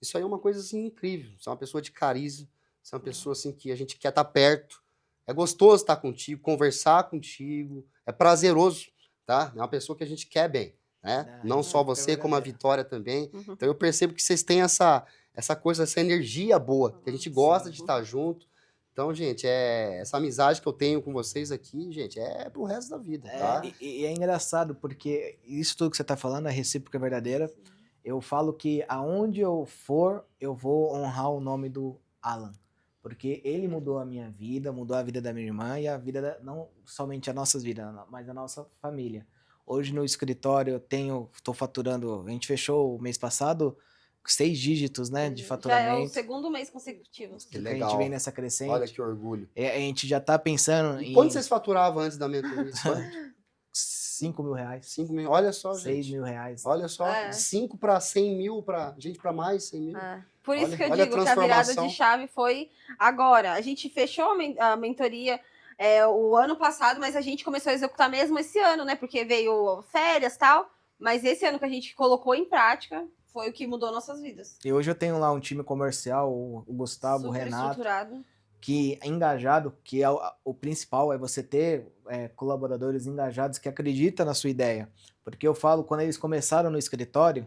Isso aí é uma coisa assim incrível. Você é uma pessoa de carisma, você é uma pessoa assim que a gente quer estar perto. É gostoso estar contigo, conversar contigo, é prazeroso, tá? É uma pessoa que a gente quer bem, né? Não só você, como a Vitória também. Então eu percebo que vocês têm essa coisa, essa energia boa, que a gente gosta de estar junto. Então, gente, essa amizade que eu tenho com vocês aqui, gente, é pro resto da vida, tá? E é engraçado, porque isso tudo que você está falando é recíproca verdadeira. Eu falo que aonde eu for, eu vou honrar o nome do Alan. Porque ele mudou a minha vida, mudou a vida da minha irmã e a vida, não somente a nossa vida, mas a nossa família. Hoje no escritório estou faturando, a gente fechou o mês passado 6 dígitos, né, de faturamento. Já é o segundo mês consecutivo. Que A legal. gente vem nessa crescente. Olha que orgulho. A gente já está pensando E quanto vocês faturavam antes da mentoria? 5 mil reais. 5 mil. Olha só, 6 gente. mil reais. Olha só, 5 para 100 mil, para mais 100 mil. Por isso que eu olha digo que a virada de chave foi agora. A gente fechou a mentoria o ano passado, mas a gente começou a executar mesmo esse ano, né? Porque veio férias e tal. Mas esse ano que a gente colocou em prática foi o que mudou nossas vidas. E hoje eu tenho lá um time comercial, o Gustavo, o Renato, estruturado, que é engajado, que é o principal, é você ter colaboradores engajados que acreditam na sua ideia. Porque eu falo, quando eles começaram no escritório,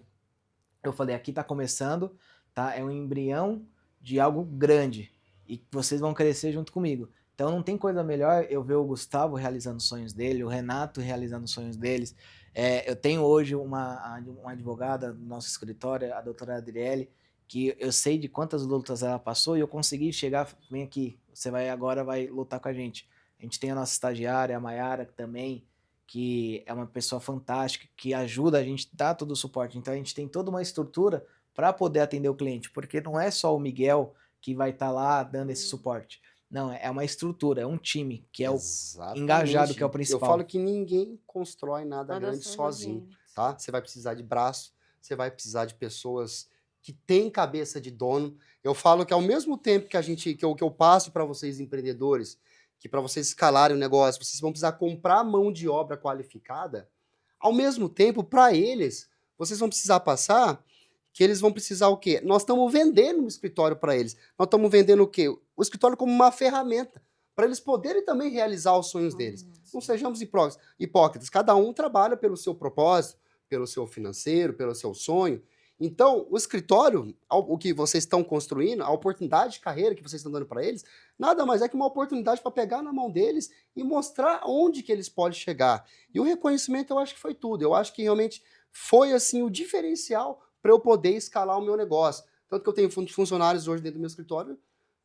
eu falei, aqui tá começando, tá? É um embrião de algo grande e vocês vão crescer junto comigo. Então não tem coisa melhor eu ver o Gustavo realizando os sonhos dele, o Renato realizando os sonhos deles. Eu tenho hoje uma advogada no nosso escritório, a doutora Adriele, que eu sei de quantas lutas ela passou e eu consegui chegar, vem aqui, você agora vai lutar com a gente. A gente tem a nossa estagiária, a Mayara, também, que é uma pessoa fantástica, que ajuda a gente, dá todo o suporte. Então a gente tem toda uma estrutura para poder atender o cliente, porque não é só o Miguel que vai estar lá dando esse suporte. Não, é uma estrutura, é um time, que é o engajado, que é o principal. Eu falo que ninguém constrói nada grande sozinho. tá? Você vai precisar de braço, você vai precisar de pessoas que têm cabeça de dono. Eu falo que ao mesmo tempo que eu passo para vocês empreendedores, que para vocês escalarem o negócio, vocês vão precisar comprar mão de obra qualificada, ao mesmo tempo, para eles, vocês vão precisar passar que eles vão precisar o quê? Nós estamos vendendo o escritório para eles. Nós estamos vendendo o quê? O escritório como uma ferramenta, para eles poderem também realizar os sonhos deles. Não sejamos hipócritas. Cada um trabalha pelo seu propósito, pelo seu financeiro, pelo seu sonho. Então, o escritório, o que vocês estão construindo, a oportunidade de carreira que vocês estão dando para eles, nada mais é que uma oportunidade para pegar na mão deles e mostrar onde que eles podem chegar. E o reconhecimento, eu acho que foi tudo. Eu acho que realmente foi assim o diferencial para eu poder escalar o meu negócio. Tanto que eu tenho funcionários hoje dentro do meu escritório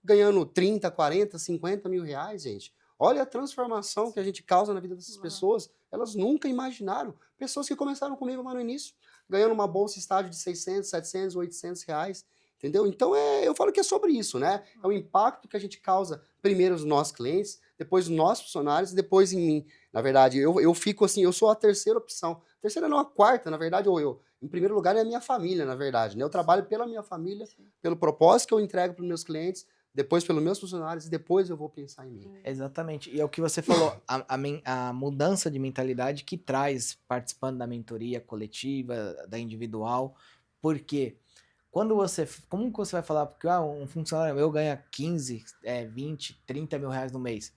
ganhando 30, 40, 50 mil reais, gente. Olha a transformação que a gente causa na vida dessas pessoas. Elas nunca imaginaram. Pessoas que começaram comigo lá no início, ganhando uma bolsa estágio de 600, 700, 800 reais. Entendeu? Então, eu falo que é sobre isso, né? É o impacto que a gente causa primeiro nos nossos clientes, depois nos nossos funcionários e depois em mim. Na verdade, eu fico assim, eu sou a terceira opção. Terceira não, a quarta, na verdade, em primeiro lugar é a minha família, na verdade. Né? Eu trabalho pela minha família, pelo propósito que eu entrego para os meus clientes, depois pelos meus funcionários e depois eu vou pensar em mim. Exatamente. E é o que você falou, a mudança de mentalidade que traz participando da mentoria coletiva, da individual, porque como que você vai falar, porque um funcionário meu ganha 15, 20, 30 mil reais no mês.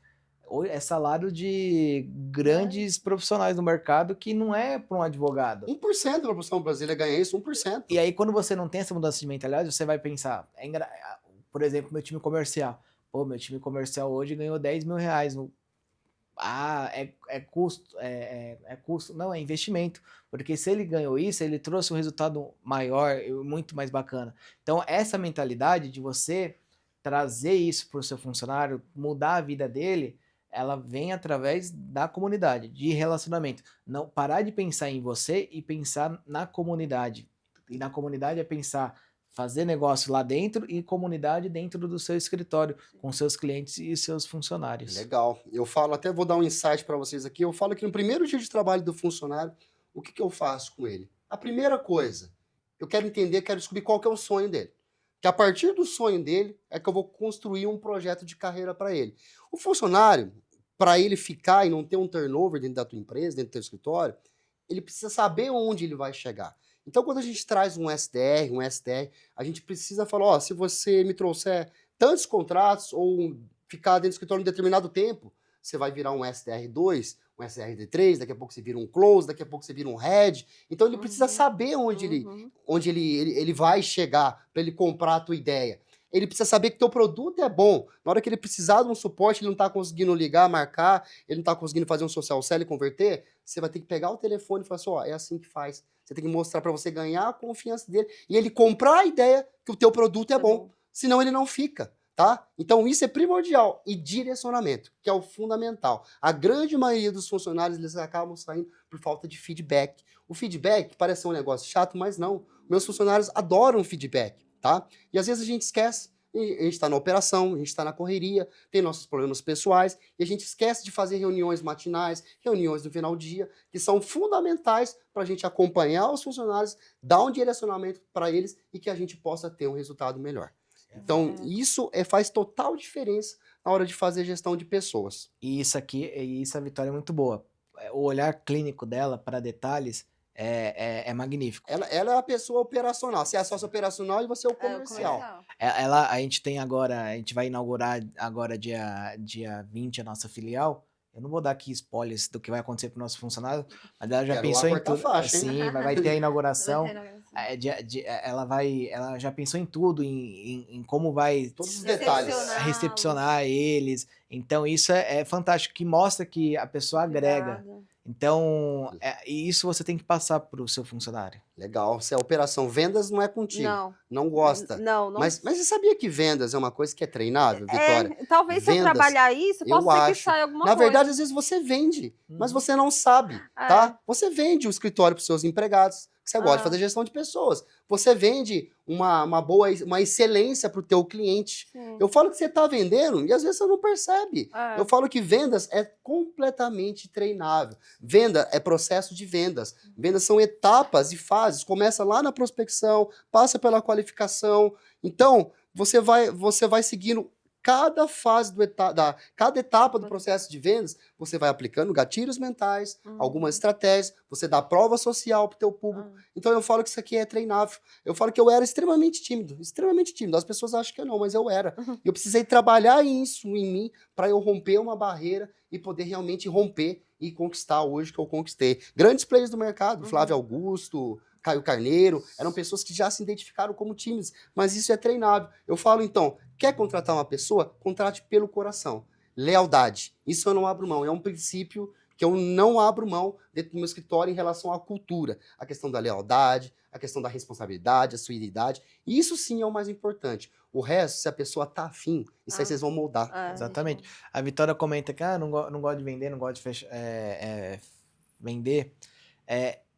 É salário de grandes profissionais do mercado que não é para um advogado. 1% da população brasileira ganha isso, 1%. E aí, quando você não tem essa mudança de mentalidade, você vai pensar, por exemplo, meu time comercial. Pô, meu time comercial hoje ganhou 10 mil reais. É custo. É custo. Não, é investimento. Porque se ele ganhou isso, ele trouxe um resultado maior, muito mais bacana. Então, essa mentalidade de você trazer isso para o seu funcionário, mudar a vida dele, ela vem através da comunidade, de relacionamento. Não parar de pensar em você e pensar na comunidade. E na comunidade é pensar fazer negócio lá dentro e comunidade dentro do seu escritório, com seus clientes e seus funcionários. Legal. Eu falo, até vou dar um insight para vocês aqui, eu falo que no primeiro dia de trabalho do funcionário, o que eu faço com ele? A primeira coisa, eu quero entender, quero descobrir qual que é o sonho dele. Que a partir do sonho dele é que eu vou construir um projeto de carreira para ele. O funcionário, para ele ficar e não ter um turnover dentro da tua empresa, dentro do teu escritório, ele precisa saber onde ele vai chegar. Então, quando a gente traz um SDR, um STR, a gente precisa falar, se você me trouxer tantos contratos ou ficar dentro do escritório um determinado tempo, você vai virar um SDR2, um SDR3, daqui a pouco você vira um close, daqui a pouco você vira um head. Então, ele precisa saber onde ele vai chegar para ele comprar a tua ideia. Ele precisa saber que teu produto é bom. Na hora que ele precisar de um suporte, ele não está conseguindo ligar, marcar, ele não está conseguindo fazer um social sell e converter, você vai ter que pegar o telefone e falar assim, é assim que faz. Você tem que mostrar para você ganhar a confiança dele e ele comprar a ideia que o teu produto é bom. Senão ele não fica, tá? Então isso é primordial. E direcionamento, que é o fundamental. A grande maioria dos funcionários, eles acabam saindo por falta de feedback. O feedback parece ser um negócio chato, mas não. Meus funcionários adoram feedback, tá? E às vezes a gente esquece. A gente está na operação, a gente está na correria, tem nossos problemas pessoais, e a gente esquece de fazer reuniões matinais, reuniões no final do dia, que são fundamentais para a gente acompanhar os funcionários, dar um direcionamento para eles e que a gente possa ter um resultado melhor. Então, isso faz total diferença na hora de fazer gestão de pessoas. E isso a Vitória é muito boa. O olhar clínico dela para detalhes é magnífico. Ela é a pessoa operacional. Você é a sócia operacional e você é o comercial. A gente vai inaugurar agora dia 20 a nossa filial. Eu não vou dar aqui spoilers do que vai acontecer para o nosso funcionário, mas ela já pensou em tudo. Sim, vai ter a inauguração. Ela já pensou em tudo, em como vai todos os detalhes recepcionar eles. Então isso é fantástico, que mostra que a pessoa agrega. Então, isso você tem que passar para o seu funcionário. Legal. Se a operação vendas não é contigo. Não gosta. Não. Mas você sabia que vendas é uma coisa que é treinável, Vitória? Talvez vendas, se eu trabalhar isso, possa ser que saia alguma coisa. Na verdade, às vezes você vende, mas você não sabe, tá? Você vende o escritório para os seus empregados, que você gosta de fazer gestão de pessoas. Você vende uma excelência para o teu cliente. Sim. Eu falo que você está vendendo e às vezes você não percebe. Eu falo que vendas é completamente treinável. Venda é processo de vendas. Vendas são etapas e fases. Começa lá na prospecção, passa pela qualificação. Então, você vai seguindo cada fase cada etapa do processo de vendas, você vai aplicando gatilhos mentais, algumas estratégias, você dá prova social para o teu público. Então eu falo que isso aqui é treinável. Eu falo que eu era extremamente tímido. As pessoas acham que eu não, mas eu era. Eu precisei trabalhar isso em mim para eu romper uma barreira e poder realmente romper e conquistar hoje que eu conquistei. Grandes players do mercado, Flávio Augusto, Caio Carneiro, eram pessoas que já se identificaram como tímidas, mas isso é treinável. Eu falo, então, quer contratar uma pessoa? Contrate pelo coração. Lealdade. Isso eu não abro mão. É um princípio que eu não abro mão dentro do meu escritório em relação à cultura. A questão da lealdade, a questão da responsabilidade, a suididade. Isso sim é o mais importante. O resto, se a pessoa tá afim, isso aí vocês vão moldar. Exatamente. A Vitória comenta que não gosta de vender, não gosta de vender.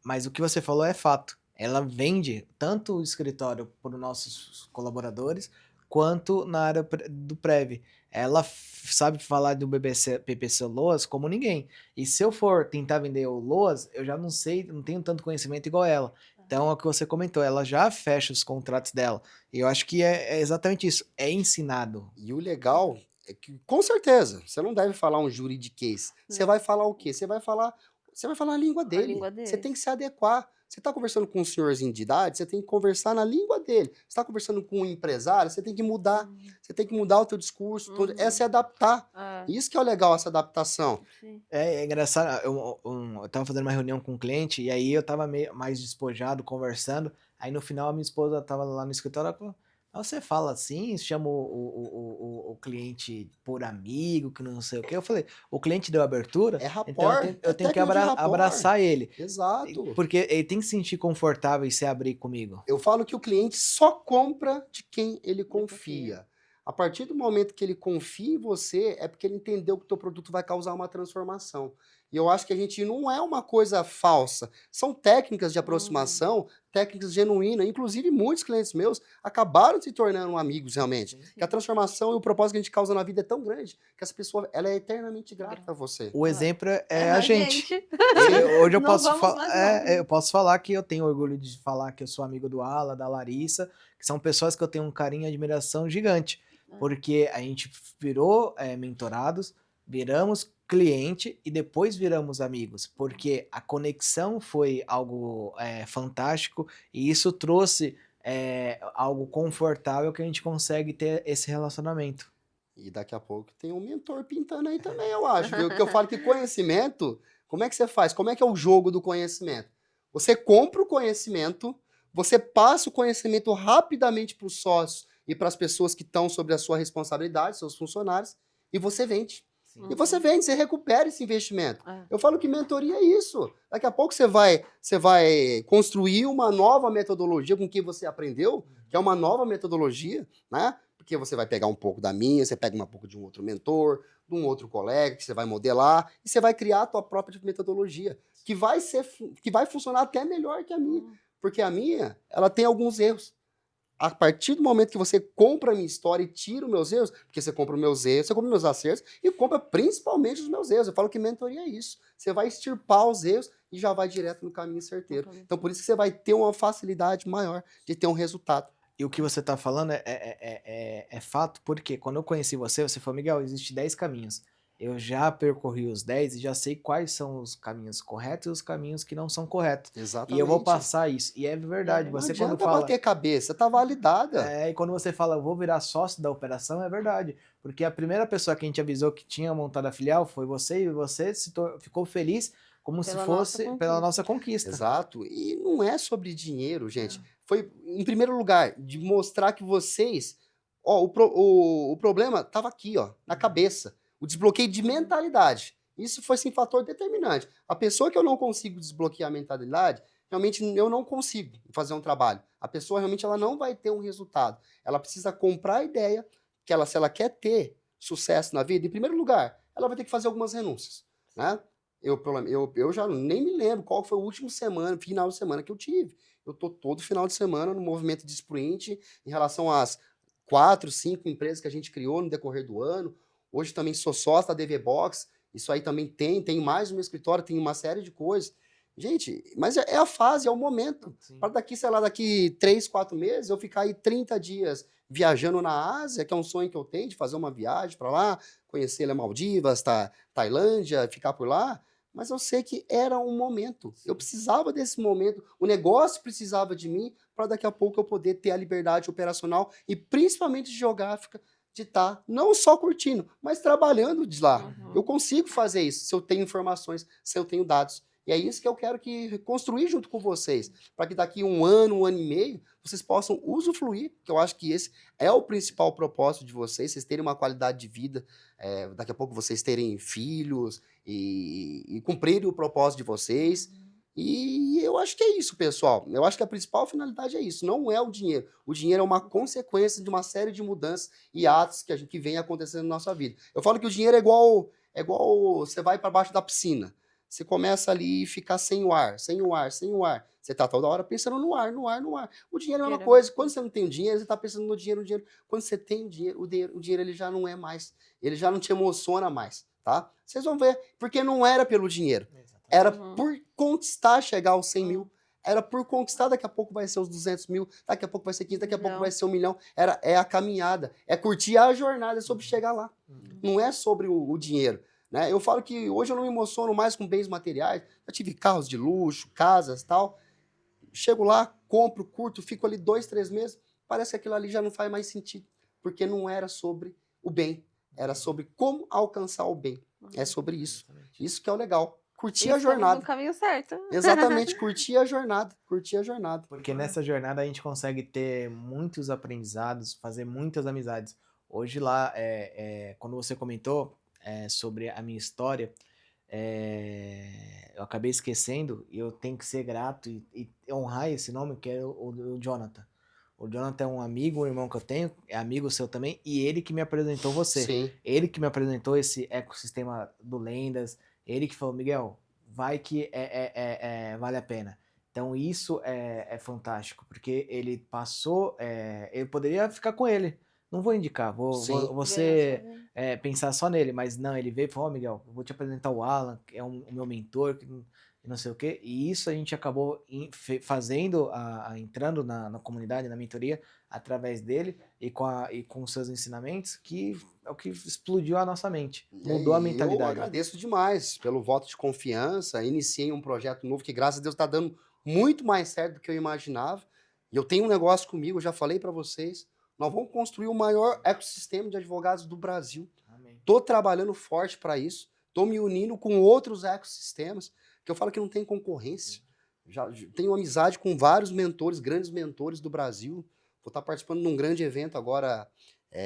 Mas o que você falou é fato. Ela vende tanto o escritório para os nossos colaboradores, quanto na área do Prev. Ela sabe falar do PPC Loas como ninguém. E se eu for tentar vender o Loas, eu já não sei, não tenho tanto conhecimento igual ela. Então, é o que você comentou, ela já fecha os contratos dela. E eu acho que é exatamente isso, é ensinado. E o legal é que, com certeza, você não deve falar um juridiquês. Você vai falar o quê? Você vai falar a língua dele. Você tem que se adequar. Você está conversando com um senhorzinho de idade, você tem que conversar na língua dele. Você está conversando com um empresário, você tem que mudar. Você tem que mudar o teu discurso. É se adaptar. Isso que é o legal, essa adaptação. Sim. É engraçado, eu tava fazendo uma reunião com um cliente, e aí eu tava mais despojado, conversando. Aí no final a minha esposa tava lá no escritório, ela falou, você fala assim, chama o cliente por amigo, que não sei o quê. Eu falei, o cliente deu abertura, É rapport, então eu tenho que abraçar ele. Exato. Porque ele tem que se sentir confortável e se abrir comigo. Eu falo que o cliente só compra de quem ele confia. A partir do momento que ele confia em você, é porque ele entendeu que o teu produto vai causar uma transformação. E eu acho que a gente não é uma coisa falsa. São técnicas de aproximação, técnicas genuínas. Inclusive, muitos clientes meus acabaram se tornando amigos, realmente. Que a transformação e o propósito que a gente causa na vida é tão grande que essa pessoa ela é eternamente grata a você. O exemplo é a gente. Hoje eu eu posso falar que eu tenho orgulho de falar que eu sou amigo do Ala, da Larissa, que são pessoas que eu tenho um carinho e admiração gigante. Porque a gente virou mentorados, viramos cliente e depois viramos amigos, porque a conexão foi algo fantástico e isso trouxe algo confortável que a gente consegue ter esse relacionamento. E daqui a pouco tem um mentor pintando aí também, eu acho. Viu? Que eu falo que conhecimento, como é que você faz? Como é que é o jogo do conhecimento? Você compra o conhecimento, você passa o conhecimento rapidamente para os sócios e para as pessoas que estão sobre a sua responsabilidade, seus funcionários, e você vende. E você vende, você recupera esse investimento. Eu falo que mentoria é isso. Daqui a pouco você vai construir uma nova metodologia com o que você aprendeu, que é uma nova metodologia, né? Porque você vai pegar um pouco da minha, você pega um pouco de um outro mentor, de um outro colega, que você vai modelar, e você vai criar a tua própria metodologia, que vai funcionar até melhor que a minha. Porque a minha, ela tem alguns erros. A partir do momento que você compra a minha história e tira os meus erros, porque você compra os meus erros, você compra os meus acertos e compra principalmente os meus erros. Eu falo que mentoria é isso. Você vai extirpar os erros e já vai direto no caminho certeiro. Então, por isso que você vai ter uma facilidade maior de ter um resultado. E o que você está falando é fato, porque quando eu conheci você falou, Miguel, existe 10 caminhos. Eu já percorri os 10 e já sei quais são os caminhos corretos e os caminhos que não são corretos. Exatamente. E eu vou passar isso. E é verdade. Você quando fala bater cabeça, tá validada. E quando você fala, eu vou virar sócio da operação, é verdade. Porque a primeira pessoa que a gente avisou que tinha montado a filial foi você, e você ficou feliz como se fosse pela nossa conquista. Exato. E não é sobre dinheiro, gente. Foi, em primeiro lugar, de mostrar que vocês... o problema estava aqui, na cabeça. O desbloqueio de mentalidade. Isso foi, sim, fator determinante. A pessoa que eu não consigo desbloquear a mentalidade, realmente eu não consigo fazer um trabalho. A pessoa realmente ela não vai ter um resultado. Ela precisa comprar a ideia que se ela quer ter sucesso na vida, em primeiro lugar, ela vai ter que fazer algumas renúncias, né? Eu já nem me lembro qual foi o último final de semana que eu tive. Eu tô todo final de semana no movimento de sprint em relação às 4, 5 empresas que a gente criou no decorrer do ano. Hoje também sou sócio da DV Box. Isso aí também tem mais no meu escritório, tem uma série de coisas. Gente, mas é a fase, é o momento. Sim. Para daqui, sei lá, daqui 3, 4 meses, eu ficar aí 30 dias viajando na Ásia, que é um sonho que eu tenho de fazer uma viagem para lá, conhecer Maldivas, Tailândia, ficar por lá. Mas eu sei que era um momento. Eu precisava desse momento. O negócio precisava de mim para daqui a pouco eu poder ter a liberdade operacional e principalmente geográfica de estar não só curtindo, mas trabalhando de lá. Eu consigo fazer isso se eu tenho informações, se eu tenho dados. E é isso que eu quero construir junto com vocês, para que daqui um ano e meio, vocês possam usufruir, que eu acho que esse é o principal propósito de vocês terem uma qualidade de vida, daqui a pouco vocês terem filhos e cumprirem o propósito de vocês. E eu acho que é isso, pessoal. Eu acho que a principal finalidade é isso, não é o dinheiro. O dinheiro é uma consequência de uma série de mudanças e atos que vem acontecendo na nossa vida. Eu falo que o dinheiro é igual você vai para baixo da piscina. Você começa ali e ficar sem o ar, sem o ar, sem o ar. Você tá toda hora pensando no ar, no ar, no ar. O dinheiro é a mesma coisa. Quando você não tem o dinheiro, você tá pensando no dinheiro, no dinheiro. Quando você tem o dinheiro ele já não é mais. Ele já não te emociona mais, tá? Vocês vão ver. Porque não era pelo dinheiro. Era por conquistar chegar aos 100 mil. Era por conquistar, daqui a pouco vai ser os 200 mil, daqui a pouco vai ser 15, daqui a pouco vai ser 1 milhão. É a caminhada, é curtir a jornada, é sobre chegar lá. Não é sobre o dinheiro. Né? Eu falo que hoje eu não me emociono mais com bens materiais. Já tive carros de luxo, casas e tal. Chego lá, compro, curto, fico ali 2, 3 meses. Parece que aquilo ali já não faz mais sentido. Porque não era sobre o bem. Era sobre como alcançar o bem. É sobre isso. Isso que é o legal. Curtir a jornada. No caminho certo. Exatamente, curtir a jornada. Curtir a jornada. Porque nessa jornada a gente consegue ter muitos aprendizados, fazer muitas amizades. Hoje lá, quando você comentou sobre a minha história, eu acabei esquecendo e eu tenho que ser grato e honrar esse nome, que é o Jonathan. O Jonathan é um amigo, um irmão que eu tenho, é amigo seu também, e ele que me apresentou você. Sim. Ele que me apresentou esse ecossistema do Lendas, ele que falou, Miguel, vai que vale a pena. Então isso é fantástico, porque ele passou, eu poderia ficar com ele, não vou indicar, você pensar só nele, mas não, ele veio e falou, Miguel, eu vou te apresentar o Alan, que é o meu mentor, não sei o quê, e isso a gente acabou fazendo, entrando na comunidade, na mentoria, através dele e com seus ensinamentos, que é o que explodiu a nossa mente, mudou a mentalidade. Eu agradeço demais pelo voto de confiança, iniciei um projeto novo que, graças a Deus, está dando muito mais certo do que eu imaginava, e eu tenho um negócio comigo, eu já falei para vocês, nós vamos construir o maior ecossistema de advogados do Brasil. Estou trabalhando forte para isso, estou me unindo com outros ecossistemas, que eu falo que não tem concorrência. Já tenho amizade com vários mentores, grandes mentores do Brasil. Vou estar participando de um grande evento agora,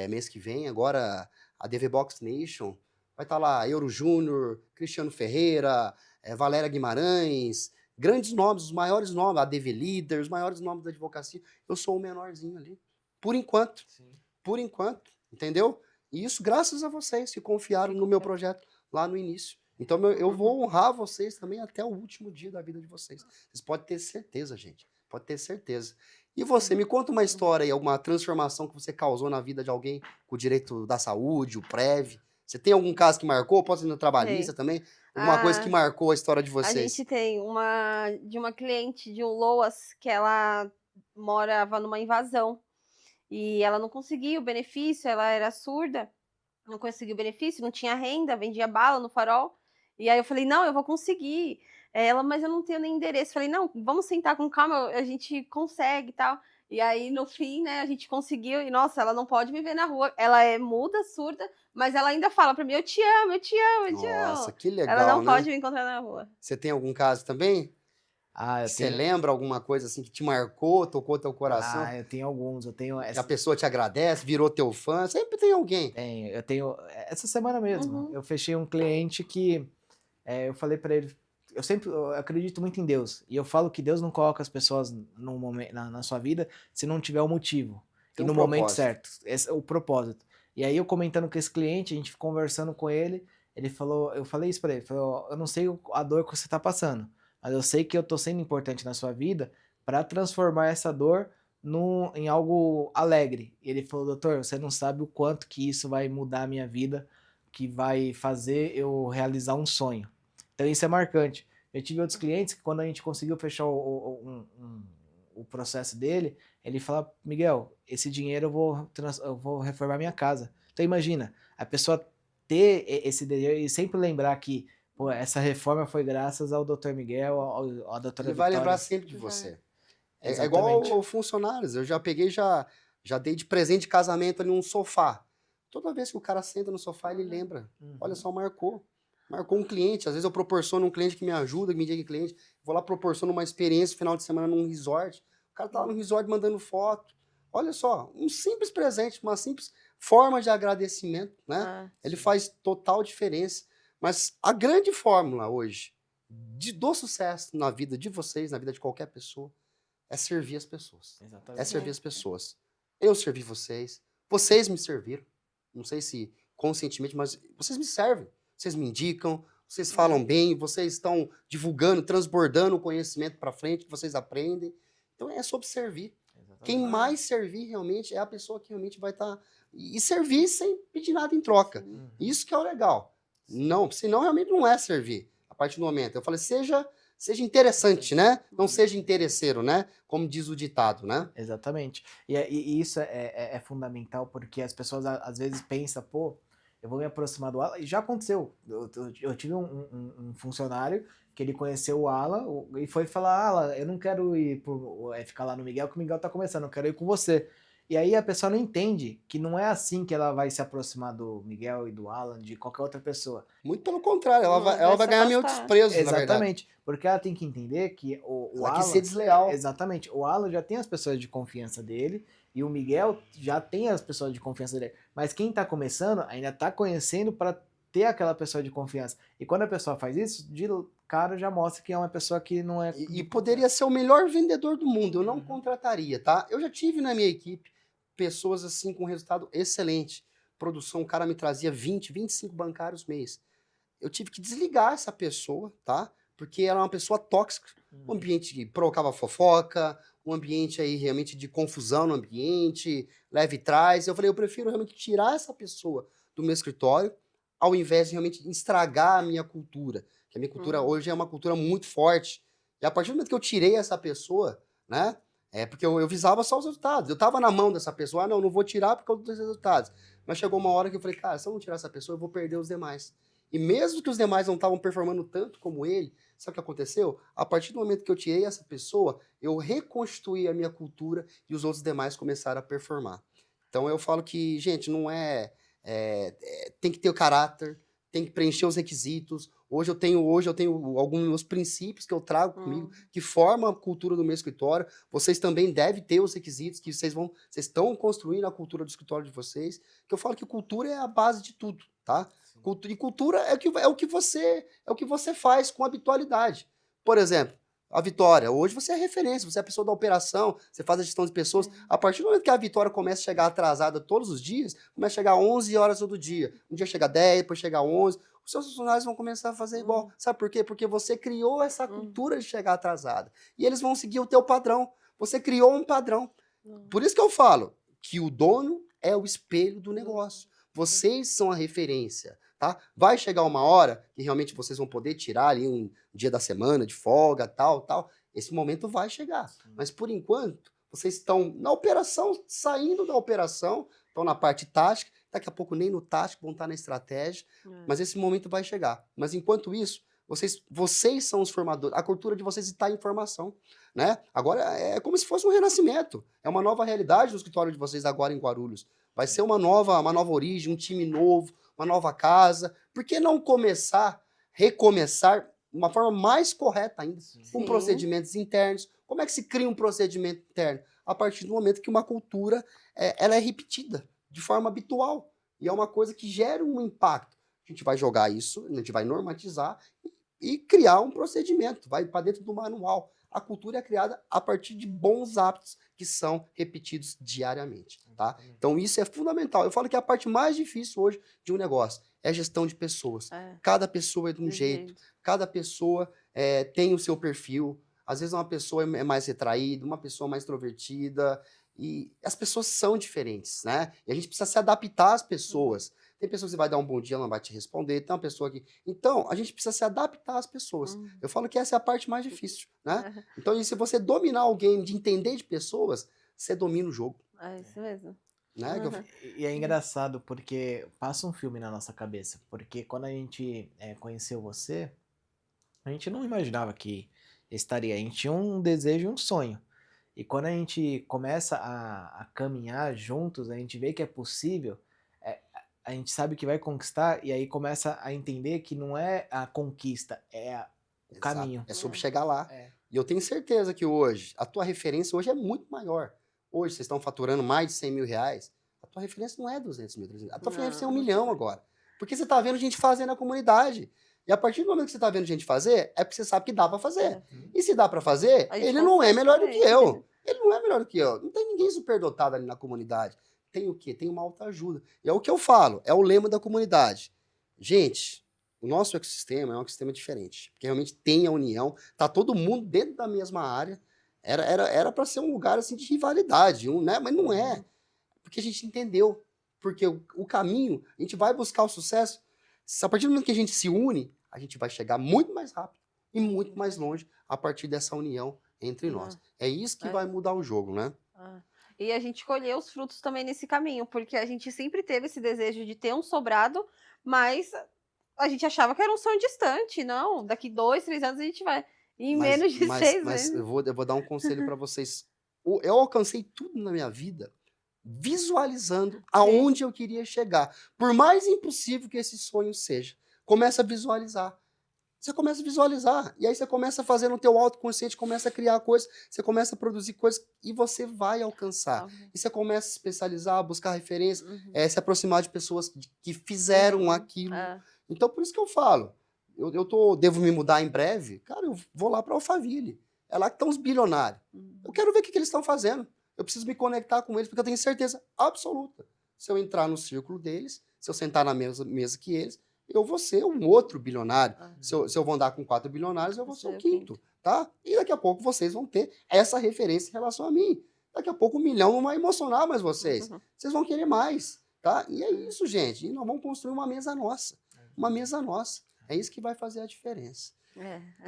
mês que vem, agora a DV Box Nation. Vai estar lá Euro Júnior, Cristiano Ferreira, Valéria Guimarães, grandes nomes, os maiores nomes, a DV Leader, os maiores nomes da advocacia. Eu sou o menorzinho ali. Por enquanto. Sim. Por enquanto, entendeu? E isso graças a vocês que confiaram no meu projeto lá no início. Então eu vou honrar vocês também até o último dia da vida de vocês. Vocês podem ter certeza, gente. Pode ter certeza. E você, me conta uma história aí, alguma transformação que você causou na vida de alguém com o direito da saúde, o PREV. Você tem algum caso que marcou? Pode ser no trabalhista também? Alguma coisa que marcou a história de vocês? A gente tem uma cliente de um LOAS que ela morava numa invasão. E ela não conseguia o benefício, ela era surda, não conseguia o benefício, não tinha renda, vendia bala no farol. E aí eu falei, não, eu vou conseguir. Ela, mas eu não tenho nem endereço. Falei, não, vamos sentar com calma, a gente consegue e tal. E aí, no fim, né, a gente conseguiu. E, nossa, ela não pode me ver na rua. Ela é muda, surda, mas ela ainda fala pra mim, eu te amo, eu te amo, eu te amo. Nossa, que legal, ela não né? pode me encontrar na rua. Você tem algum caso também? Você lembra alguma coisa assim que te marcou, tocou teu coração? Eu tenho alguns, A pessoa te agradece, virou teu fã, sempre tem alguém. Eu tenho, essa semana mesmo, eu fechei um cliente que, eu falei pra ele, eu acredito muito em Deus, e eu falo que Deus não coloca as pessoas no momento, na sua vida se não tiver o motivo, e no momento certo, esse é o propósito. E aí eu comentando com esse cliente, a gente conversando com ele, Ele falou, eu falei isso pra ele, falou, eu não sei a dor que você tá passando, mas eu sei que eu tô sendo importante na sua vida para transformar essa dor em algo alegre. E ele falou, doutor, você não sabe o quanto que isso vai mudar a minha vida, que vai fazer eu realizar um sonho. Então isso é marcante. Eu tive outros clientes que quando a gente conseguiu fechar o processo dele, ele fala, Miguel, esse dinheiro eu vou reformar minha casa. Então imagina, a pessoa ter esse desejo e sempre lembrar que pô, essa reforma foi graças ao Dr. Miguel, à doutora Ele vai lembrar Vitória. sempre de você. É Exatamente. igual funcionários. Eu já peguei, já dei de presente de casamento ali um sofá. Toda vez que o cara senta no sofá, ele lembra. Olha só, marcou. Marcou um cliente. Às vezes eu proporciono um cliente que me ajuda, que me indica cliente. Vou lá, proporciono uma experiência final de semana num resort. O cara tá lá no resort mandando foto. Olha só, um simples presente, uma simples forma de agradecimento, né? Ele faz total diferença. Mas a grande fórmula hoje do sucesso na vida de vocês, na vida de qualquer pessoa, é servir as pessoas. Exatamente. É servir as pessoas. Eu servi vocês me serviram. Não sei se conscientemente, mas vocês me servem. Vocês me indicam, vocês falam bem, vocês estão divulgando, transbordando o conhecimento para frente, que vocês aprendem. Então é sobre servir. Exatamente. Quem mais servir realmente é a pessoa que realmente vai estar... E servir sem pedir nada em troca. Isso que é o legal. Não, senão realmente não é servir. A partir do momento. Eu falei, seja interessante, né? Não seja interesseiro, né? Como diz o ditado, né? Exatamente. E isso é fundamental porque as pessoas às vezes pensam, pô, eu vou me aproximar do Alan. E já aconteceu. Eu tive um funcionário que ele conheceu o Alan e foi falar, Alan, eu não quero ficar lá no Miguel, que o Miguel tá começando, eu quero ir com você. E aí a pessoa não entende que não é assim que ela vai se aproximar do Miguel e do Alan, de qualquer outra pessoa. Muito pelo contrário, ela vai ganhar meu desprezo, na verdade. Exatamente, porque ela tem que entender que o Ela Alan... quis ser desleal. Exatamente, o Alan já tem as pessoas de confiança dele e o Miguel já tem as pessoas de confiança dele. Mas quem tá começando ainda tá conhecendo para ter aquela pessoa de confiança. E quando a pessoa faz isso, de cara já mostra que é uma pessoa que não é... E poderia ser o melhor vendedor do mundo, eu não contrataria, tá? Eu já tive na minha equipe pessoas assim com resultado excelente. Produção, o cara me trazia 20, 25 bancários mês. Eu tive que desligar essa pessoa, tá? Porque ela era uma pessoa tóxica. Um ambiente que provocava fofoca, um ambiente aí realmente de confusão no ambiente, leve e traz. Eu falei, eu prefiro realmente tirar essa pessoa do meu escritório, ao invés de realmente estragar a minha cultura. Que a minha cultura hoje é uma cultura muito forte. E a partir do momento que eu tirei essa pessoa, né? Porque eu visava só os resultados. Eu tava na mão dessa pessoa, não vou tirar porque eu dou os resultados. Mas chegou uma hora que eu falei, cara, se eu não tirar essa pessoa, eu vou perder os demais. E mesmo que os demais não estavam performando tanto como ele, sabe o que aconteceu? A partir do momento que eu tirei essa pessoa, eu reconstruí a minha cultura e os outros demais começaram a performar. Então eu falo que, gente, não tem que ter o caráter, tem que preencher os requisitos. Hoje eu tenho alguns meus princípios que eu trago comigo, que formam a cultura do meu escritório. Vocês também devem ter os requisitos que vocês estão construindo a cultura do escritório de vocês. Que eu falo que cultura é a base de tudo, tá? E cultura é o que você faz com habitualidade. Por exemplo, a Vitória, hoje você é referência, você é a pessoa da operação, você faz a gestão de pessoas. A partir do momento que a Vitória começa a chegar atrasada todos os dias, começa a chegar 11 horas todo dia. Um dia chega 10, depois chega 11. Os seus funcionários vão começar a fazer igual. Sabe por quê? Porque você criou essa cultura de chegar atrasada. E eles vão seguir o teu padrão. Você criou um padrão. Por isso que eu falo que o dono é o espelho do negócio. Vocês são a referência. Tá? Vai chegar uma hora que realmente vocês vão poder tirar ali um dia da semana de folga, tal. Esse momento vai chegar. Mas por enquanto, vocês estão na operação, saindo da operação, estão na parte tática, daqui a pouco nem no tático, vão estar na estratégia, mas esse momento vai chegar. Mas enquanto isso, vocês são os formadores, a cultura de vocês está em formação, né? Agora é como se fosse um renascimento, é uma nova realidade no escritório de vocês agora em Guarulhos. Vai ser uma nova origem, um time novo, uma nova casa. Por que não recomeçar de uma forma mais correta ainda, com procedimentos internos? Como é que se cria um procedimento interno? A partir do momento que uma cultura ela é repetida de forma habitual. E é uma coisa que gera um impacto. A gente vai jogar isso, a gente vai normatizar e criar um procedimento, vai para dentro do manual. A cultura é criada a partir de bons hábitos que são repetidos diariamente, tá? Então isso é fundamental. Eu falo que a parte mais difícil hoje de um negócio é gestão de pessoas. É, Cada pessoa é de um do jeito, cada pessoa tem o seu perfil. Às vezes uma pessoa é mais retraída, uma pessoa mais extrovertida, e as pessoas são diferentes, né? E a gente precisa se adaptar às pessoas. Tem pessoa que você vai dar um bom dia, ela não vai te responder, tem uma pessoa que... Então, a gente precisa se adaptar às pessoas. Uhum. Eu falo que essa é a parte mais difícil, né? Então, e se você dominar o game de entender de pessoas, você domina o jogo, É isso mesmo. né? Que eu- Uhum. E é engraçado porque passa um filme na nossa cabeça. Porque quando a gente conheceu você, a gente não imaginava que estaria. A gente tinha um desejo e um sonho. E quando a gente começa a caminhar juntos, a gente vê que é possível, a gente sabe que vai conquistar, e aí começa a entender que não é a conquista, o Exato. caminho. É sobre chegar lá. É. E eu tenho certeza que hoje, a tua referência hoje é muito maior. Hoje, vocês estão faturando mais de 100 mil reais, a tua referência não é 200 mil, 300 mil. A tua referência é 1 milhão agora. Porque você está vendo gente fazer na comunidade. E a partir do momento que você está vendo gente fazer, é porque você sabe que dá para fazer. E se dá para fazer, A gente ele não é consegue melhor do que também. eu. Ele não é melhor do que eu. Não tem ninguém superdotado ali na comunidade. Tem o quê? Tem uma autoajuda. E é o que eu falo, é o lema da comunidade. Gente, o nosso ecossistema é um ecossistema diferente. Porque realmente tem a união, tá todo mundo dentro da mesma área. Era para ser um lugar assim de rivalidade, né? Mas não é. Porque a gente entendeu. Porque o caminho, a gente vai buscar o sucesso. A partir do momento que a gente se une, a gente vai chegar muito mais rápido e muito mais longe a partir dessa união entre nós. É isso que É. vai mudar o jogo, né? Ah, e a gente colheu os frutos também nesse caminho, porque a gente sempre teve esse desejo de ter um sobrado, mas a gente achava que era um sonho distante, não, daqui 2, 3 anos a gente vai, em menos de 6 Mas meses. eu vou dar um conselho para vocês. Eu alcancei tudo na minha vida visualizando aonde eu queria chegar. Por mais impossível que esse sonho seja, começa a visualizar. Você começa a visualizar. E aí você começa a fazer no teu autoconsciente, começa a criar coisas, você começa a produzir coisas e você vai alcançar. E você começa a se especializar, buscar referência, se aproximar de pessoas que fizeram aquilo. Então, por isso que eu falo, devo me mudar em breve, cara, eu vou lá para Alphaville. É lá que estão os bilionários. Eu quero ver o que eles estão fazendo. Eu preciso me conectar com eles, porque eu tenho certeza absoluta. Se eu entrar no círculo deles, se eu sentar na mesa que eles, eu vou ser um outro bilionário. Se eu vou andar com 4 bilionários, eu vou ser o quinto, tá? E daqui a pouco vocês vão ter essa referência em relação a mim. Daqui a pouco 1 milhão não vai emocionar mais vocês. Vocês vão querer mais, tá? E é isso, gente. E nós vamos construir uma mesa nossa. Uma mesa nossa. É isso que vai fazer a diferença.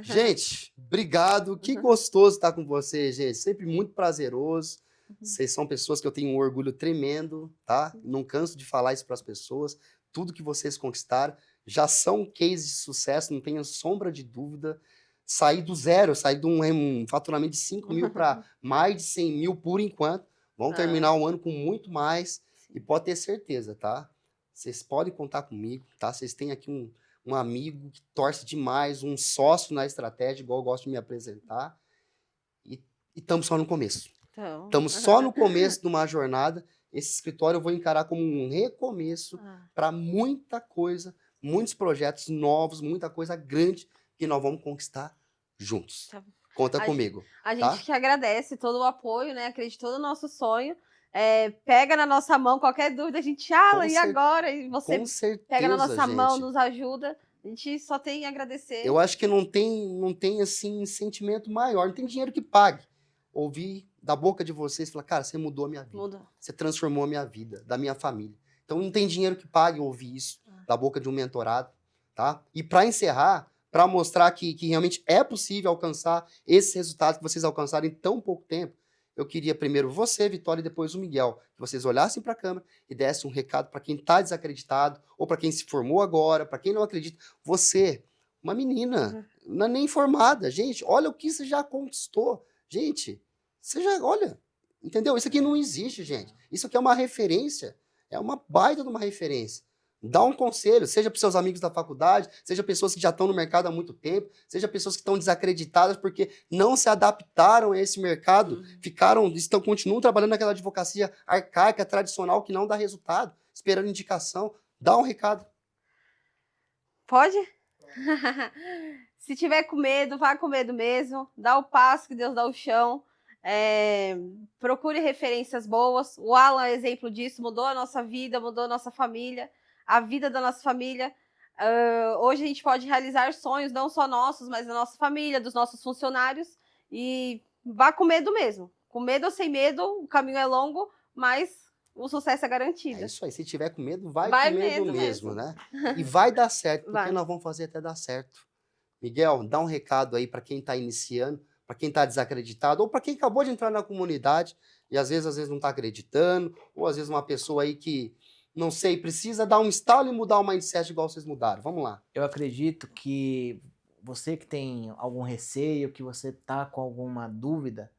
Gente, obrigado. Que gostoso estar com vocês, gente. Sempre muito prazeroso. Vocês são pessoas que eu tenho um orgulho tremendo, tá? Não canso de falar isso para as pessoas. Tudo que vocês conquistaram já são cases de sucesso, não tenha sombra de dúvida. Sair do zero, sair de um faturamento de 5 mil para mais de 100 mil por enquanto. Vão terminar o ano com muito mais. E pode ter certeza, tá? Vocês podem contar comigo, tá? Vocês têm aqui um amigo que torce demais, um sócio na estratégia, igual eu gosto de me apresentar. E estamos só no começo. Estamos só no começo de uma jornada. Esse escritório eu vou encarar como um recomeço para muita coisa, muitos projetos novos, muita coisa grande que nós vamos conquistar juntos. Conta comigo. A gente que agradece todo o apoio, né? Acreditou no nosso sonho. Pega na nossa mão qualquer dúvida, a gente, e agora? E você pega na nossa mão, nos ajuda. A gente só tem a agradecer. Eu acho que não tem assim, sentimento maior, não tem dinheiro que pague. Ouvir da boca de vocês, falar, cara, você mudou a minha vida. Você transformou a minha vida, da minha família. Então não tem dinheiro que pague ouvir isso da boca de um mentorado, tá? E para encerrar, para mostrar que realmente é possível alcançar esses resultados que vocês alcançaram em tão pouco tempo, eu queria primeiro você, Vitória, e depois o Miguel, que vocês olhassem para a câmera e dessem um recado para quem está desacreditado, ou para quem se formou agora, para quem não acredita. Você, uma menina, não é nem formada, gente, olha o que você já conquistou. Gente, você já, olha, entendeu? Isso aqui não existe, gente. Isso aqui é uma referência, é uma baita de uma referência. Dá um conselho, seja para os seus amigos da faculdade, seja pessoas que já estão no mercado há muito tempo, seja pessoas que estão desacreditadas porque não se adaptaram a esse mercado, continuam trabalhando naquela advocacia arcaica, tradicional, que não dá resultado, esperando indicação. Dá um recado. Pode? Se tiver com medo, vá com medo mesmo. Dá o passo que Deus dá o chão. Procure referências boas. O Alan é exemplo disso, mudou a nossa vida, mudou a nossa família. a vida da nossa família. Hoje a gente pode realizar sonhos, não só nossos, mas da nossa família, dos nossos funcionários. E vá com medo mesmo. Com medo ou sem medo, o caminho é longo, mas o sucesso é garantido. É isso aí. Se tiver com medo, vai Vai com medo medo mesmo, mesmo. né? E vai dar certo, porque Vai. nós vamos fazer até dar certo. Miguel, dá um recado aí para quem está iniciando, para quem está desacreditado, ou para quem acabou de entrar na comunidade e às vezes não está acreditando, ou às vezes uma pessoa aí que, não sei, precisa dar um estalo e mudar o mindset igual vocês mudaram. Vamos lá. Eu acredito que você que tem algum receio, que você tá com alguma dúvida,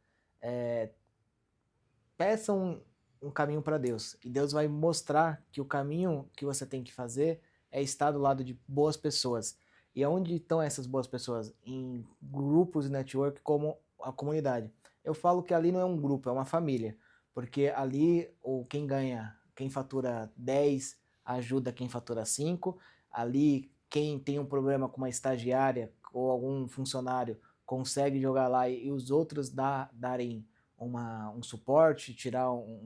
peça um caminho para Deus. E Deus vai mostrar que o caminho que você tem que fazer é estar do lado de boas pessoas. E onde estão essas boas pessoas? Em grupos de network como a comunidade. Eu falo que ali não é um grupo, é uma família. Porque ali, quem ganha, quem fatura 10, ajuda quem fatura 5. Ali, quem tem um problema com uma estagiária ou algum funcionário, consegue jogar lá e os outros darem um suporte,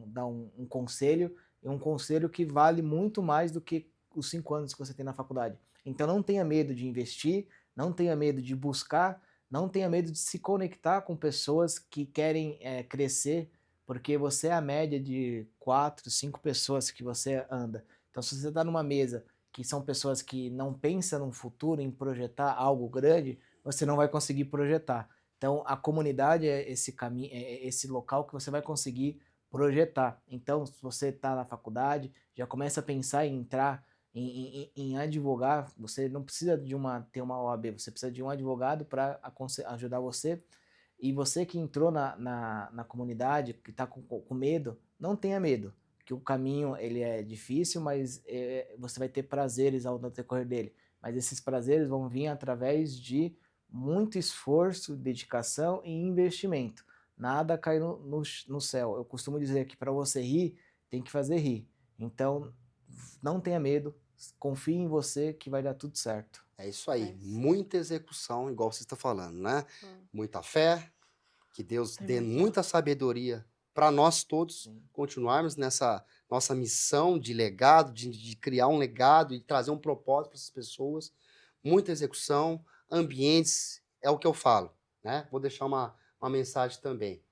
dar um conselho, e um conselho que vale muito mais do que os 5 anos que você tem na faculdade. Então não tenha medo de investir, não tenha medo de buscar, não tenha medo de se conectar com pessoas que querem crescer, porque você é a média de 4, 5 pessoas que você anda. Então se você está numa mesa que são pessoas que não pensam no futuro, em projetar algo grande, você não vai conseguir projetar. Então, a comunidade é esse caminho, é esse local que você vai conseguir projetar. Então, se você está na faculdade, já começa a pensar em entrar em advogar. Você não precisa ter uma OAB, você precisa de um advogado para ajudar você. E você que entrou na comunidade, que está com medo, não tenha medo, que o caminho ele é difícil, mas você vai ter prazeres ao decorrer dele. Mas esses prazeres vão vir através de muito esforço, dedicação e investimento. Nada cai no céu. Eu costumo dizer que para você rir, tem que fazer rir. Então, não tenha medo, confie em você que vai dar tudo certo. É isso aí. É isso. Muita execução, igual você está falando, né? Muita fé, que Deus dê Amém. muita sabedoria para nós todos Sim. continuarmos nessa nossa missão de legado, de criar um legado e trazer um propósito para essas pessoas. Muita execução, ambientes, é o que eu falo, né? Vou deixar uma mensagem também.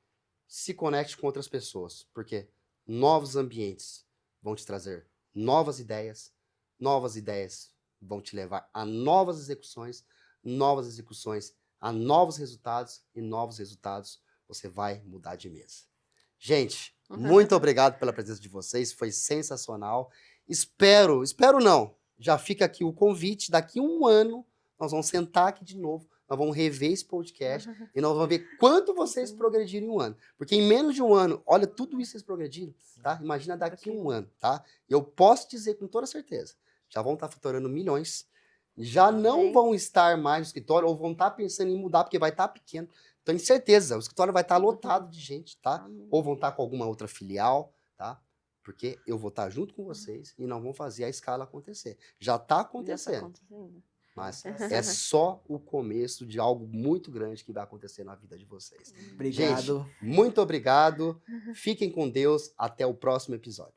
Se conecte com outras pessoas, porque novos ambientes vão te trazer novas ideias vão te levar a novas execuções a novos resultados, e novos resultados você vai mudar de mesa. Gente, muito obrigado pela presença de vocês, foi sensacional. Espero não, já fica aqui o convite, daqui a 1 ano nós vamos sentar aqui de novo, nós vamos rever esse podcast e nós vamos ver quanto vocês progrediram em 1 ano. Porque em menos de 1 ano, olha tudo isso que vocês progrediram, tá? Imagina daqui a 1 ano, tá? Eu posso dizer com toda certeza, já vão estar faturando milhões, já não vão estar mais no escritório ou vão estar pensando em mudar porque vai estar pequeno. Tenho certeza, o escritório vai estar lotado de gente, tá? Ou vão estar com alguma outra filial, tá? Porque eu vou estar junto com vocês e nós vamos fazer a escala acontecer. Já está acontecendo. Mas é só o começo de algo muito grande que vai acontecer na vida de vocês. Obrigado. Gente, muito obrigado. Fiquem com Deus. Até o próximo episódio.